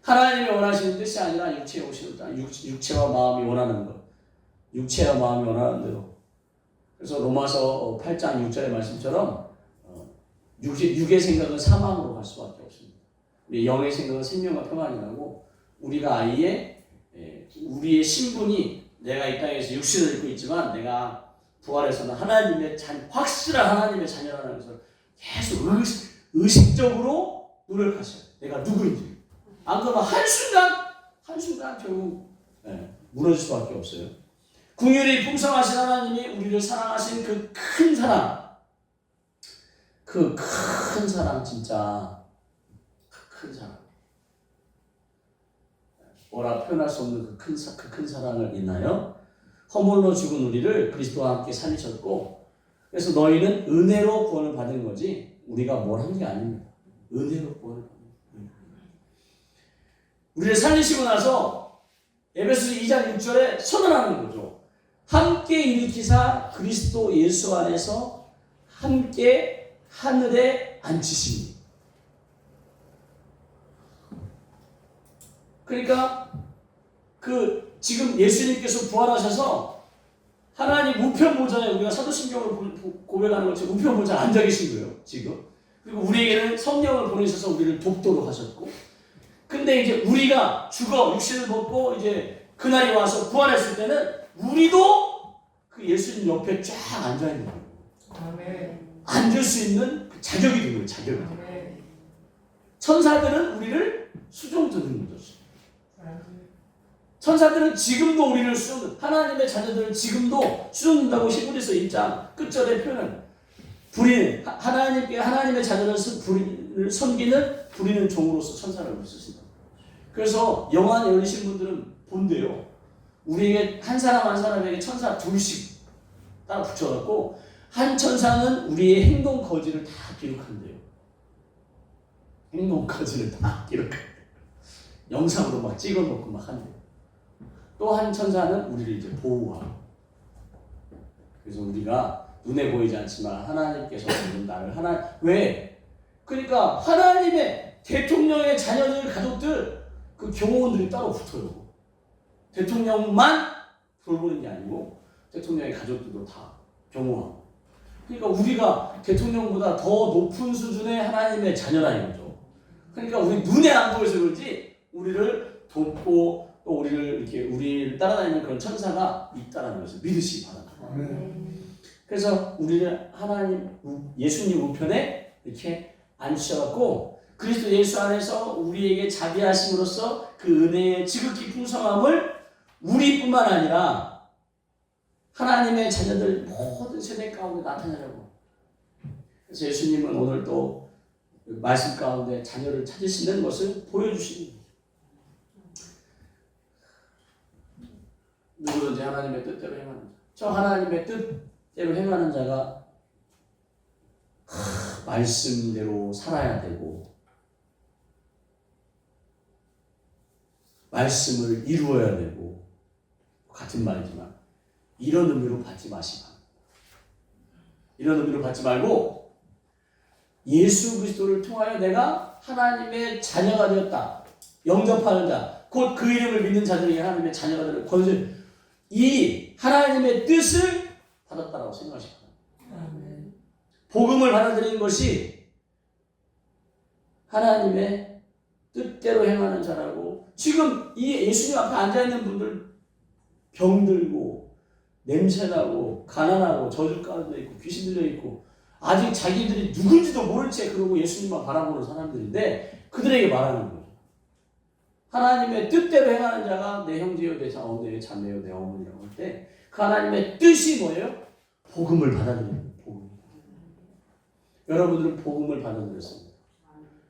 하나님이 원하시는 뜻이 아니라 육체의 욕심을 따라 육체와 마음이 원하는 것 육체와 마음이 원하는 대로 그래서 로마서 8장 6절의 말씀처럼 육의 생각은 사망으로 갈 수밖에 없습니다. 우리 영의 생각은 생명과 평안이라고 우리가 아예 우리의 신분이 내가 이 땅에서 육신을 입고 있지만 내가 부활해서는 하나님의 확실한 하나님의 자녀라는 것을 계속 의식적으로 노력하셔요. 내가 누구인지. 안 그러면 한순간 결국 무너질 수밖에 없어요. 긍휼이 풍성하신 하나님이 우리를 사랑하신 그 큰 사랑 그 큰 사랑 진짜 큰 사랑 뭐라 표현할 수 없는 그 큰 사랑을 인하여 허물로 죽은 우리를 그리스도와 함께 살리셨고 그래서 너희는 은혜로 구원을 받은 거지 우리가 뭘 한 게 아닙니다. 은혜로 구원을 받은 거예요. 우리를 살리시고 나서 에베소서 2장 6절에 선언하는 거죠. 함께 일으키사 그리스도 예수 안에서 함께 하늘에 앉히시니 그러니까 지금 예수님께서 부활하셔서 하나님 우편 보좌에 우리가 사도신경을 고백하는 것처럼 우편 보좌에 앉아 계신 거예요. 지금. 그리고 우리에게는 성령을 보내셔서 우리를 돕도록 하셨고 근데 이제 우리가 죽어 육신을 벗고 이제 그날이 와서 부활했을 때는 우리도 그 예수님 옆에 쫙 앉아 있는 거예요. 아멘. 앉을 수 있는 그 자격이 된 거예요. 자격이. 아멘. 천사들은 우리를 수종 드는 거죠. 천사들은 지금도 우리를 수종 하나님의 자녀들은 지금도 수종든다고 히브리서 1장 끝절에 표현은 부리는 하나님의 자녀를 부리는 섬기는 부리는 종으로서 천사를 쓰신다. 그래서 영안에 열리신 분들은 본대요. 우리에게 한 사람 한 사람에게 천사 둘씩 따라 붙여갖고 한 천사는 우리의 행동 거지를 다 기록한대요. 행동 거지를 다 기록한대요. 영상으로 막 찍어놓고 막 한대요. 또 한 천사는 우리를 이제 보호하고. 그래서 우리가 눈에 보이지 않지만 하나님께서 보는 나를 왜? 그러니까 하나님의 대통령의 자녀들, 가족들, 그 경호원들이 따로 붙어요. 대통령만 돌보는 게 아니고 대통령의 가족들도 다 경호하고. 그러니까 우리가 대통령보다 더 높은 수준의 하나님의 자녀라는 거죠. 그러니까 우리 눈에 안 보여서 그렇지 우리를 돕고 또 우리를 따라다니는 그런 천사가 있다라는 것을 믿으시기 바랍니다. 그래서 우리를 예수님 우편에 이렇게 앉히셔갖고 그리스도 예수 안에서 우리에게 자비하심으로써 그 은혜의 지극히 풍성함을 우리뿐만 아니라 하나님의 자녀들 모든 세대 가운데 나타내려고. 그래서 예수님은 오늘 또 말씀 가운데 자녀를 찾으시는 것을 보여주십니다. 누구든지 하나님의 뜻대로 행하는 자. 저 하나님의 뜻대로 행하는 자가 말씀대로 살아야 되고 말씀을 이루어야 되고 같은 말이지만 이런 의미로 받지 마시고 이런 의미로 받지 말고 예수 그리스도를 통하여 내가 하나님의 자녀가 되었다. 영접하는 자, 곧 그 이름을 믿는 자들이 하나님의 자녀가 되는 권세, 이 하나님의 뜻을 받았다라고 생각하시기 바랍니다. 복음을 받아들이는 것이 하나님의 뜻대로 행하는 자라고. 지금 이 예수님 앞에 앉아있는 분들 병들고 냄새나고 가난하고 저주 가운데 있고 귀신 들려있고 아직 자기들이 누군지도 모른 채 그러고 예수님만 바라보는 사람들인데 그들에게 말하는 거예요. 하나님의 뜻대로 행하는 자가 내 형제요, 내 자오, 내 자매요, 내 어머니라고 할 때 그 하나님의 뜻이 뭐예요? 복음을 받아들이는 거예요. 복음. 여러분들은 복음을 받아들였습니다.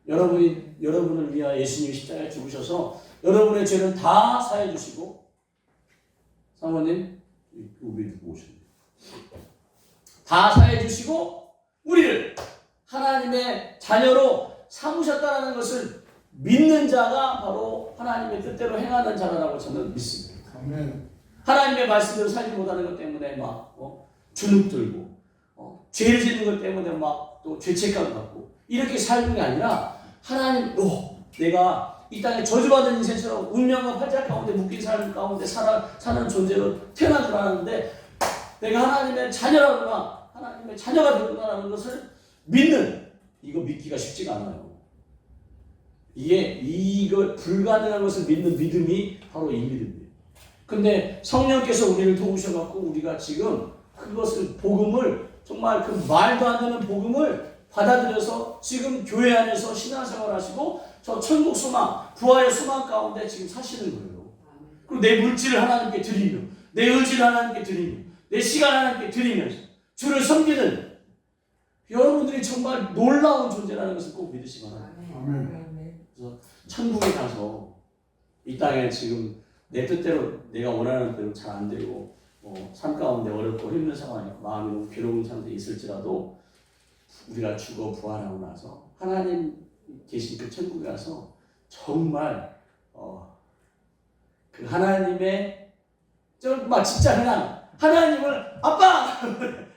여러분을 위하여 예수님이 십자가에 죽으셔서 여러분의 죄를 다 사해 주시고. 사모님 우리 누구 오셨네요. 다 사해 주시고 우리를 하나님의 자녀로 삼으셨다는 것을 믿는 자가 바로 하나님의 뜻대로 행하는 자라고 저는 믿습니다. 아멘. 하나님의 말씀대로 살지 못하는 것 때문에 막 주눅 들고 죄를 짓는 것 때문에 막 또 죄책감 갖고 이렇게 살는 게 아니라 하나님 내가 이 땅에 저주받은 인생처럼 운명과 팔자 가운데 묶인 삶 가운데 사는 존재로 태어난 줄 알았는데 내가 하나님의 자녀라구나, 하나님의 자녀가 되구나라는 것을 믿는, 이거 믿기가 쉽지가 않아요. 이거 불가능한 것을 믿는 믿음이 바로 이 믿음이에요. 근데 성령께서 우리를 도우셔갖고 우리가 지금 그것을 복음을 정말 그 말도 안 되는 복음을 받아들여서 지금 교회 안에서 신앙생활 하시고 저 천국 소망, 부활의 소망 가운데 지금 사시는 거예요. 그리고 내 물질을 하나님께 드리며 내 의지를 하나님께 드리며 내 시간 하나님께 드리면서 주를 섬기는 여러분들이 정말 놀라운 존재라는 것을 꼭 믿으시기 바랍니다. 그래서 천국에 가서 이 땅에 지금 내 뜻대로 내가 원하는 대로 잘 안 되고 삶 가운데 어렵고 힘든 상황이 마음이 너무 괴로운 상태에 있을지라도 우리가 죽어 부활하고 나서 하나님 계신 그 천국에 가서 정말 그 하나님의 정말 진짜 그냥 하나님을 아빠!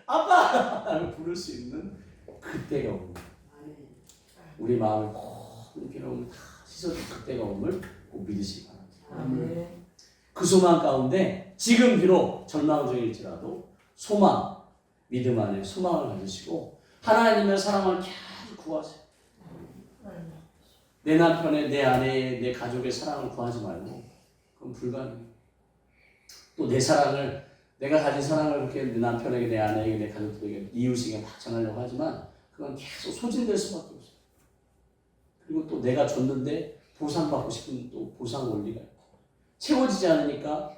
아빠! 부를 수 있는 그때가 옵니다. 우리 마음의 모든 괴로움을 다 씻어줄 그때가 옴을 꼭 믿으시기 바랍니다. 그 소망 가운데 지금 비록 절망 중일지라도 소망, 믿음 안에 소망을 가지시고 하나님의 사랑을 계속 구하세요. 내 남편의, 내 아내의, 내 가족의 사랑을 구하지 말고 그건 불가능해요. 또 내 사랑을, 내가 가진 사랑을 그렇게 내 남편에게, 내 아내에게, 내 가족들에게, 이웃에게 막 전하려고 하지만 그건 계속 소진될 수밖에 없어요. 그리고 또 내가 줬는데 보상받고 싶은 또 보상 원리가 있고 채워지지 않으니까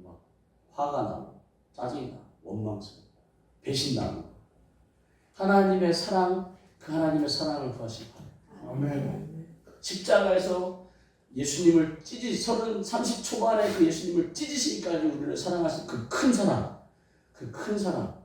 막 화가 나고 짜증이 나고 원망스러워 배신나고. 하나님의 사랑, 그 하나님의 사랑을 구하시기 바랍니다. 아멘. 십자가에서 예수님을 30 초반에 그 예수님을 찢으시기까지 우리를 사랑하신 그 큰 사랑, 그 큰 사랑,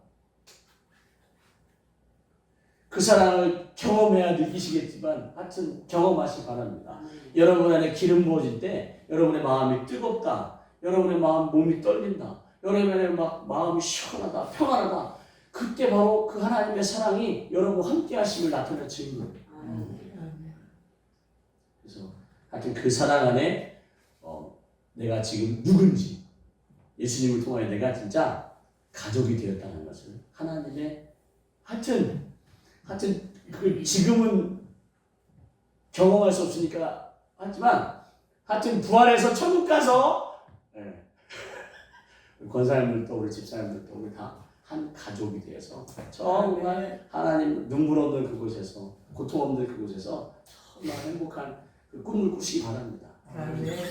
그 사랑을 경험해야 느끼시겠지만 하여튼 경험하시기 바랍니다. 여러분 안에 기름 부어질 때 여러분의 마음이 뜨겁다, 여러분의 몸이 떨린다, 여러분의 마음이 시원하다, 평안하다, 그때 바로 그 하나님의 사랑이 여러분 함께 하심을 나타낼 증거입니다. 그래서 하여튼 그 사랑 안에 내가 지금 누군지, 예수님을 통하여 내가 진짜 가족이 되었다는 것을 하나님의 하여튼 그 지금은 경험할 수 없으니까 하지만 하여튼 부활해서 천국 가서 권사님들도 우리 집사님들도 우리 다 한 가족이 되어서 정말 하나님 눈물 없는 그곳에서, 고통 없는 그곳에서 정말 행복한 그 꿈을 꾸시기 바랍니다.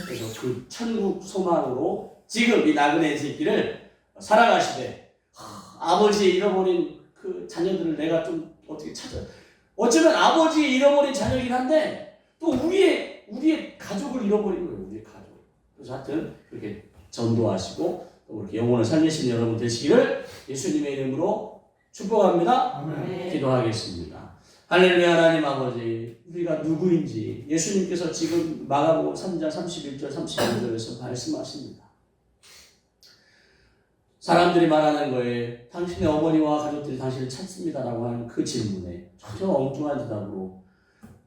그래서 그 천국 소망으로 지금 이 나그네 새끼를 살아가시되 아버지의 잃어버린 그 자녀들을 내가 좀 어떻게 찾아, 어쩌면 아버지 잃어버린 자녀이긴 한데 또 우리의 가족을 잃어버린 거예요. 우리의 가족. 그래서 하여튼 그렇게 전도하시고 또 그렇게 영혼을 살리시는 여러분 되시기를 예수님의 이름으로 축복합니다. 아멘. 기도하겠습니다. 할렐루야. 하나님 아버지, 우리가 누구인지 예수님께서 지금 마가복음 3장 31절 32절에서 말씀하십니다. 사람들이 말하는 거에 당신의 어머니와 가족들이 당신을 찾습니다라고 하는 그 질문에 전혀 엉뚱한 대답으로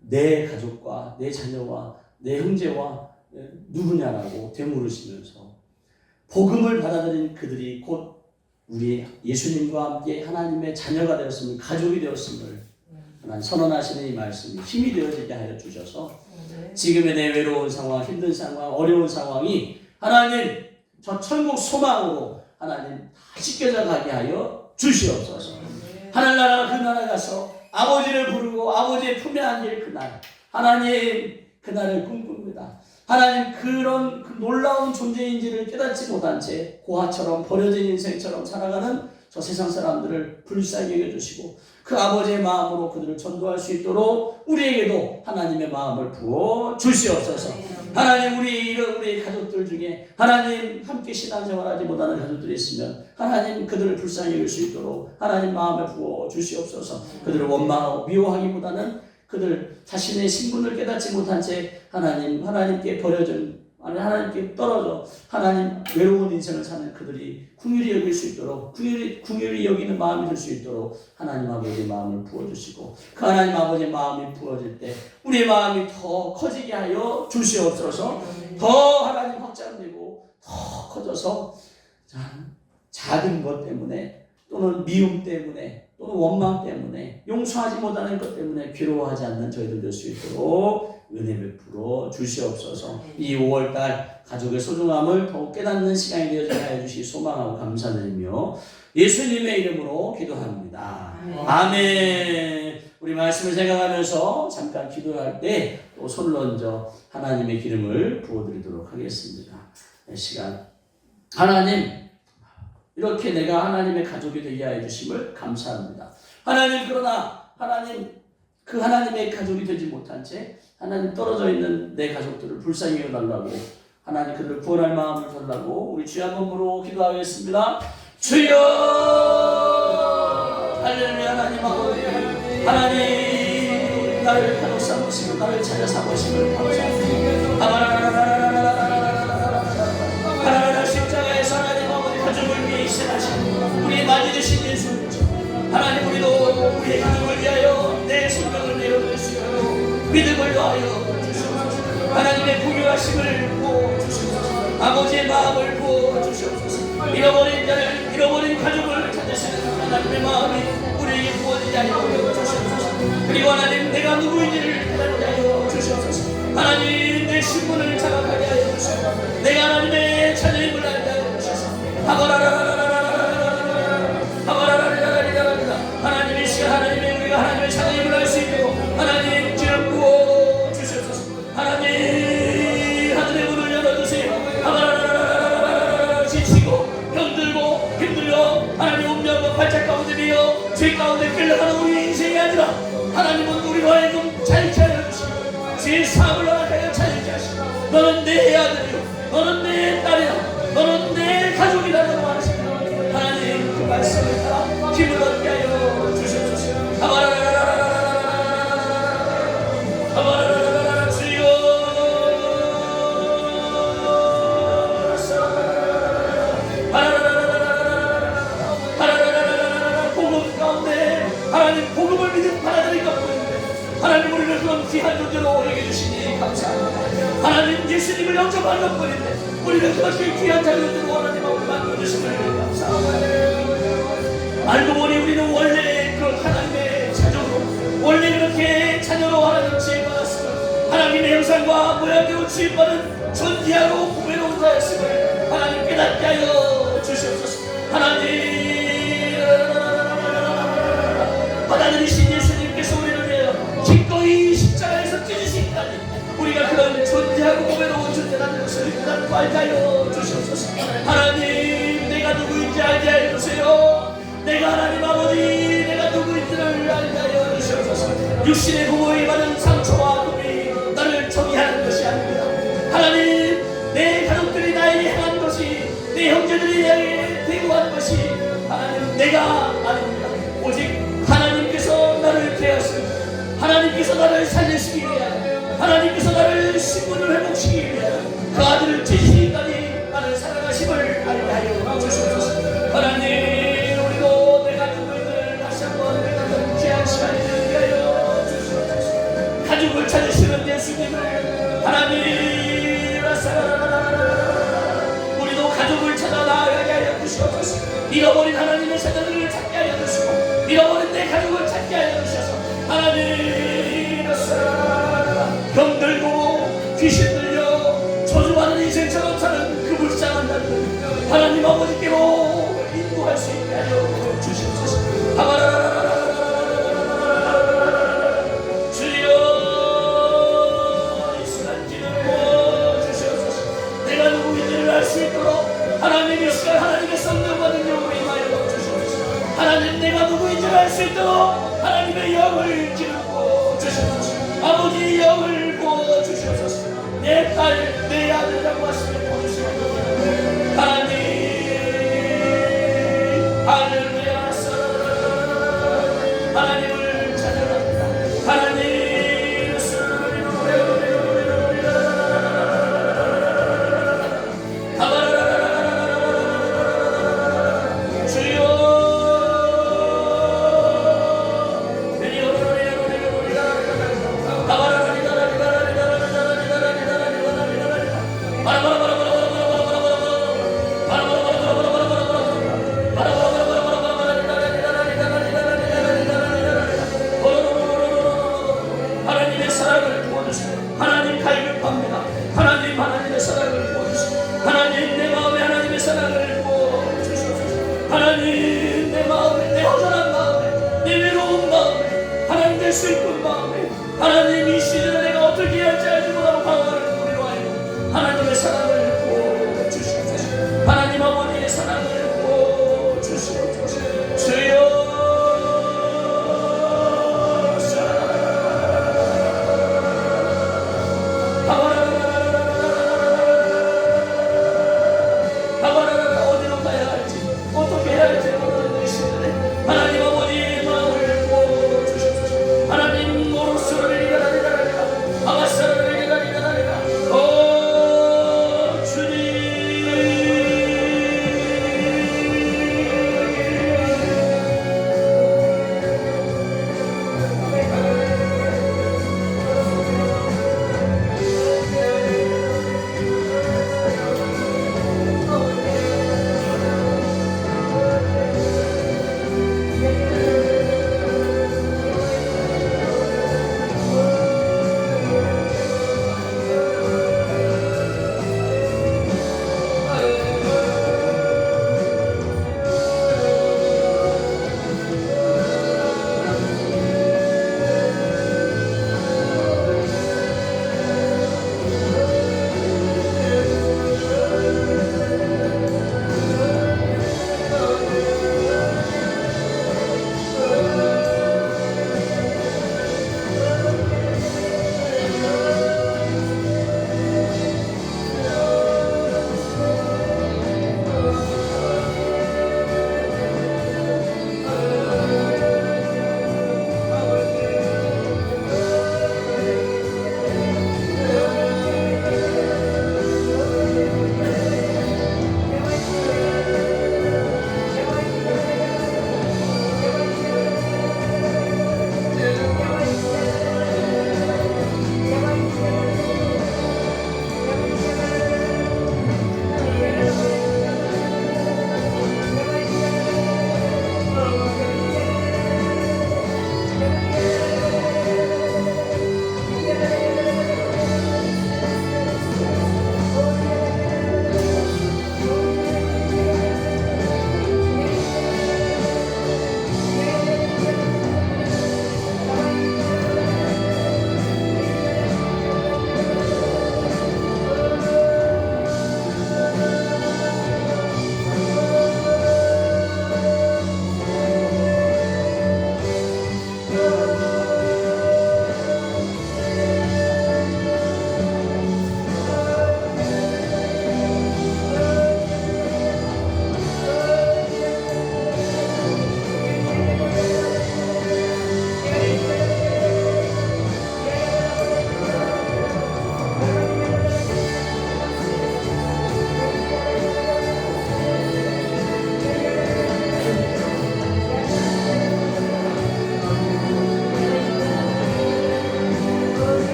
내 가족과 내 자녀와 내 형제와 누구냐라고 되물으시면서 복음을 받아들인 그들이 곧 우리 예수님과 함께 하나님의 자녀가 되었음을, 가족이 되었음을 하나님 선언하시는 이 말씀이 힘이 되어지게 하여 주셔서 지금의 내 외로운 상황, 힘든 상황, 어려운 상황이 하나님 저 천국 소망으로 하나님 다 씻겨져 가게 하여 주시옵소서. 하늘나라 그 나라 가서 아버지를 부르고 아버지의 품에 안길 그날, 하나님 그날을 꿈꿉니다. 하나님 그런 그 놀라운 존재인지를 깨닫지 못한 채 고아처럼 버려진 인생처럼 살아가는 저 세상 사람들을 불쌍히 여겨주시고 그 아버지의 마음으로 그들을 전도할 수 있도록 우리에게도 하나님의 마음을 부어 주시옵소서. 하나님 우리 가족들 중에 하나님 함께 신앙생활하지 못하는 가족들이 있으면 하나님 그들을 불쌍히 여길 수 있도록 하나님 마음을 부어 주시옵소서. 그들을 원망하고 미워하기보다는 그들 자신의 신분을 깨닫지 못한 채 하나님께 버려진, 하나님께 떨어져 하나님 외로운 인생을 사는 그들이 긍휼히 여길 수 있도록, 긍휼히 여기는 마음이 될 수 있도록 하나님 아버지의 마음을 부어주시고 그 하나님 아버지의 마음이 부어질 때 우리의 마음이 더 커지게 하여 주시옵소서. 더 하나님 확장되고 더 커져서 작은 것 때문에 또는 미움 때문에 또는 원망 때문에 용서하지 못하는 것 때문에 괴로워하지 않는 저희들 될 수 있도록 은혜 베풀어 주시옵소서. 이 5월달 가족의 소중함을 더욱 깨닫는 시간이 되어지게 하여 주시 소망하고 감사드리며 예수님의 이름으로 기도합니다. 아멘. 우리 말씀을 생각하면서 잠깐 기도할 때 또 손을 얹어 하나님의 기름을 부어드리도록 하겠습니다. 이 시간 하나님, 이렇게 내가 하나님의 가족이 되게 하여 주심을 감사합니다. 하나님, 그러나 하나님 그 하나님의 가족이 되지 못한 채 하나님 떨어져 있는 내 가족들을 불쌍히 여달라고 하나님 그들을 구원할 마음을 달라고 우리 주여 한번 부르고 기도하겠습니다. 주여 할렐루야. 하나님 아버지, 하나님 나를 가족 삼으시고 나를 찾아 삼으심을 감사합니다. 하나님 십자가에서 하나님 아버지 가족을 위해 희생하시고 우리의 많이 되신 예수 하나님, 우리도 우리의 가족을 위하여 내 생명을 내어주시고 믿음을 더하여 주시옵소서. 하나님의 부유하심을 부어주시옵소서. 아버지의 마음을 부어주시옵소서. 잃어버린 가족을 찾으시는 하나님의 마음이 우리에게 부어지지 않도록 주시옵소서. 그리고 하나님, 내가 누구인지를 깨닫게 하여 주시옵소서. 하나님, 내 신분을 자각하게 하여 주시옵소서. 내가 하나님의 자녀임을 알게 하여 주시옵소서. 하나님, 이 시간 하나님의 우리가 하나님의 자녀임을 알 수 있도록 하나님 기름 부어 주시옵소서. 하나님, 하늘의 문을 열어주세요. 지치고 병들고 힘들어 하나님 운명과 발작 가운데 비어 죄 가운데 끌려가는 우리 인생이 아니라 하나님은 우리로 하여금 자유케 하여 주시고 죄의 사함을 허락하여 자유케 하시고 너는 내 아들이요 너는 내 딸이야 너는 내 가족이라고 말하십니다. 하나님 그 말씀을 따라 힘을 얻게 하여 주시옵소서. 아바라라라라라라라라라라라 주여 하나라라라라라라라라라라라라 복음 가운데 하나님 복음을 믿은 바라들이 갚고있는데 하나님 우리를 그런 귀한 존재로 여겨주시니 감사합니다. 하나님 예수님을 영접하는 것뿐인데 우리를 그렇게 귀한 자녀들로 하나님 앞에 만들어주심을 감사합니다. 알고 보니 우리는 원래 그 하나님의 자녀로 원래 그렇게 자녀로 하나님 지혜받았음을 하나님의 형상과 모양대로 지혜받은 존귀하고 구배로운 자였음을 하나님 깨닫게 하여 주시옵소서. 하나님 받아들이신 예수님께서 우리를 위하여 기꺼이 십자가에서 찢으시기까지 우리가 그런 존재하고 고배로운 존재라는 것을 깨닫고 알게 하여 주시옵소서. 하나님 내가 누구인지 알게 하여 주세요. 내가 하나님 아버지 내가 누구인지를 알게 하여 주시옵소서. 육신의 부모에 받은 상처와 아픔이 나를 정의하는 것이 아닙니다. 하나님 내 가족들이 나에게 행한 것이 내 형제들이 나에게 대구한 것이 하나님 내가 아닙니다. 오직 하나님께서 나를 대하시고 하나님께서 나를 살리시기 위하여 하나님께서 나를 신분을 회복시키기 위하여 그 아들을 찢으시기까지 나를 사랑하심을 알게 하여 주시옵소서. 하나님 우리도 내가 누구인지를 다시 한번 깨닫는 귀한 시간이 되게 하여 주시옵소서. 가족을 찾으시는 예수님을 하나님 우리도 가족을 찾아 나아가게 하여 주시옵소서. 잃어버린 하나님의 자녀들을 찾게 하여 주시고 잃어버린 내 가족을 찾게 하여 주셔서 하나님 병들고 귀신 들려 저주받은 인생처럼 사는 그 불쌍한 자들 하나님 아버지께로 인도할 수 있게 하여 주시옵소서. 주여 이 시간 기름 부어 주시옵소서. 내가 누구인지를 알 수 있도록 하나님 이 시간 하나님의 성령 받은 영을 임하여 주시옵소서. 하나님 내가 누구인지를 알 수 있도록 하나님의 영을 기름 부어 주시옵소서. 아버지의 영을 부어 주시옵소서. 내 딸, 내 아들이라고 하시면 부어주시옵소서. 하나님 할렐루야 하나님을 찬양합니다. 하나님 슬픈 마음에 하나님 이 시즌에 내가 어떻게 해야 할지 알지 못하고 방황하는 우리로 하여금 하나님의 사랑을 부어 주시옵소서. 하나님 아버지의 사랑을 부어 주시옵소서. 주여 어디로 가야 할지 어떻게 해야 할지 모르는 이 시즌에 하나님 아버지의 마음을 부어 주시옵소서. 하나님 모로스를 이겨라리라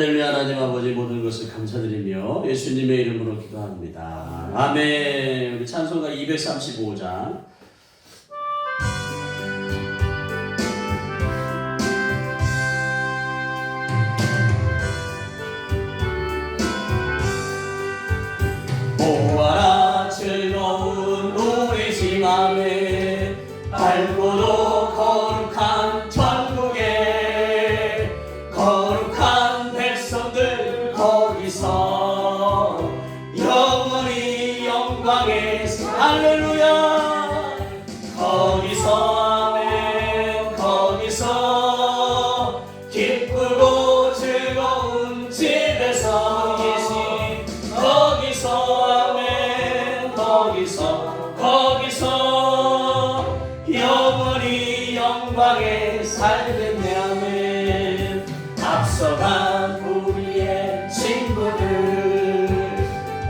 할렐루야. 하나님 아버지, 모든 것을 감사드리며 예수님의 이름으로 기도합니다. 아멘. 우리 찬송가 235장. 보아라 즐거운 우리 집 안에 밝고도 거룩한 천국에 거룩한 백성들 거기서 영원히 영광에 할렐루야 거기서 아멘 거기서 기쁘고 즐거운 집에서 계신 거기서 아멘 거기서 영원히 영광에 살겠네 아멘 앞서간 우리의 친구들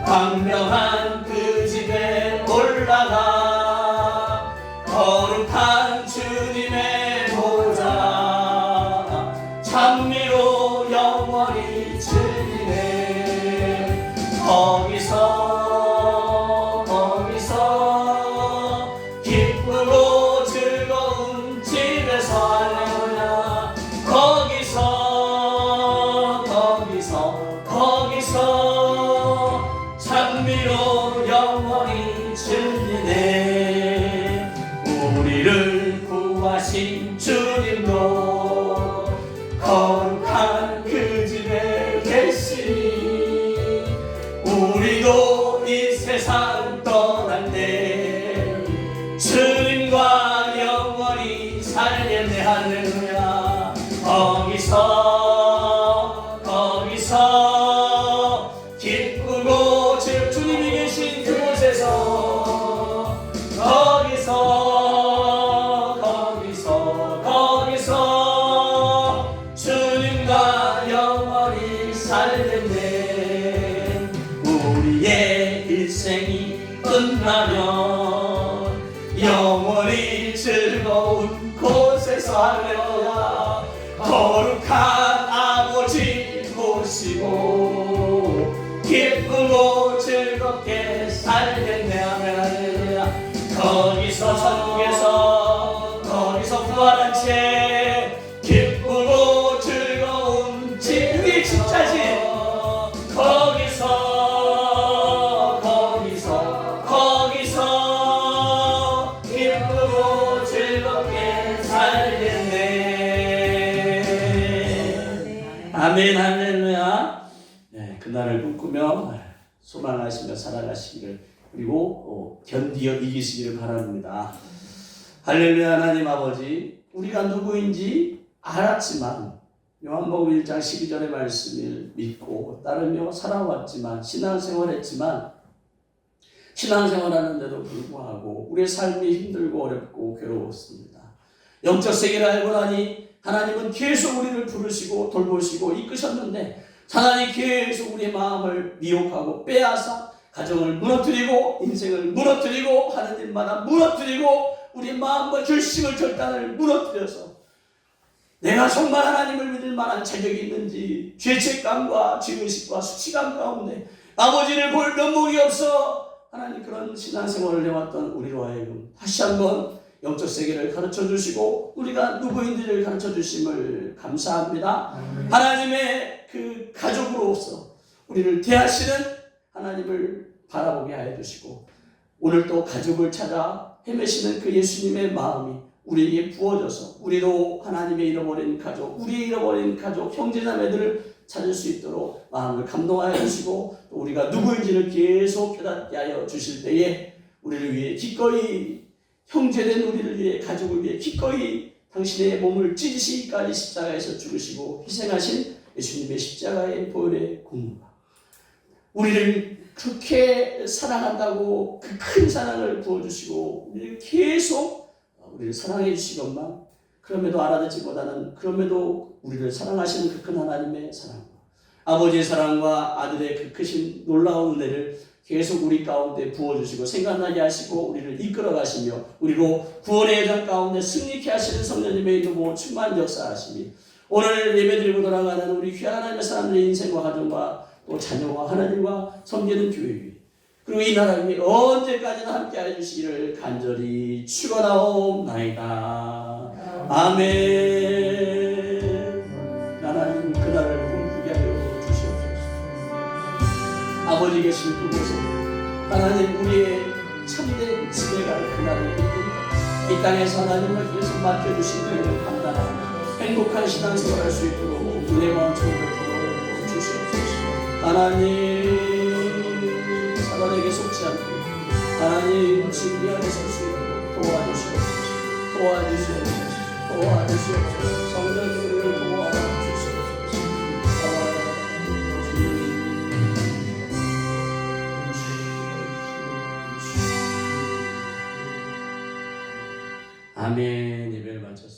광명한 그 집에 올라가 거룩한 주님의 보좌 찬미로 영원히 즐기네 거기서 기쁘고 즐거운 집에서 할렐루야 거기서 찬미로 영원히 즐기네 우리를 구하신 주님도 거룩한 그 집에 계시니 우리도 이 세상 떠날 때 주님과 영원히 살겠네 할렐루야 거기서 기쁘고 주님이 계신 그곳에서 거기서 주님과 영원히 살겠네 우리의 일생이 끝나면 영원히 즐거운 곳에서 할렐루야 거룩한 아버지 모시고 기쁘고 즐겁게 살겠네 아멘 할렐루야 거기서 천국에서 거기서 부활한 채 기쁘고 즐거운 우리 진짜지 거기서 기쁘고 즐겁게 살겠네 아멘 할렐루야 네, 그날을 꿈꾸며 소망하시며 살아가시기를 그리고 견디어 이기시기를 바랍니다. 할렐루야. 하나님 아버지 우리가 누구인지 알았지만 요한복음 1장 12절의 말씀을 믿고 따르며 살아왔지만 신앙생활했지만 신앙생활하는데도 불구하고 우리의 삶이 힘들고 어렵고 괴로웠습니다. 영적 세계를 알고 나니 하나님은 계속 우리를 부르시고 돌보시고 이끄셨는데 하나님 계속 우리의 마음을 미혹하고 빼앗아 가정을 무너뜨리고 인생을 무너뜨리고 하는 일마다 무너뜨리고 우리의 마음과 결심을 결단을 무너뜨려서 내가 정말 하나님을 믿을 만한 자격이 있는지 죄책감과 죄의식과 수치감 가운데 아버지를 볼 면목이 없어 하나님 그런 신앙생활을 해왔던 우리로 하여금 다시 한번 영적 세계를 가르쳐 주시고 우리가 누구인지를 가르쳐 주심을 감사합니다. 하나님의 그 가족으로서 우리를 대하시는 하나님을 바라보게 하여 주시고 오늘 또 가족을 찾아 헤매시는 그 예수님의 마음이 우리에게 부어져서 우리도 하나님의 잃어버린 가족, 우리의 잃어버린 가족, 형제자매들을 찾을 수 있도록 마음을 감동하여 주시고 또 우리가 누구인지를 계속 깨닫게 하여 주실 때에 우리를 위해 기꺼이 형제된 우리를 위해 가족을 위해 기꺼이 당신의 몸을 찢으시기까지 십자가에서 죽으시고 희생하신 예수님의 십자가의 보혈의 공로가 우리를 그렇게 사랑한다고 그 큰 사랑을 부어주시고 우리를 계속 우리를 사랑해 주시건만 그럼에도 알아듣지 못하는 그럼에도 우리를 사랑하시는 그 큰 하나님의 사랑과 아버지의 사랑과 아들의 그 크신 놀라운 은혜를 계속 우리 가운데 부어주시고 생각나게 하시고 우리를 이끌어 가시며 우리로 구원의 여정 가운데 승리케 하시는 성령님의 이름으로 충만 역사하시니 오늘 예배드리고 돌아가는 우리 귀한 하나님의 사람들의 인생과 가정과 또 자녀와 하나님과 섬기는 교회 위에 그리고 이 나라 위에 언제까지나 함께하여 주시기를 간절히 축원하옵나이다. 아멘. 하나님 그날을 꿈꾸게 하여 주시옵소서. 아버지 계신 그곳에 하나님 우리의 참된 집에 갈 그날을 기쁩니다. 이 땅에서 하나님께서 맡겨주신 그를 감당하고 행복한 신앙생활 할 수 있도록 은혜와 축복을 부어 주시옵소서. 하나님 사단에게 속지 않고 하나님 진리 안에 설 수 있도록 도와주시옵소서. 성령님 우리를 도와주시옵소서. 아멘. 예배를 마쳤습니다.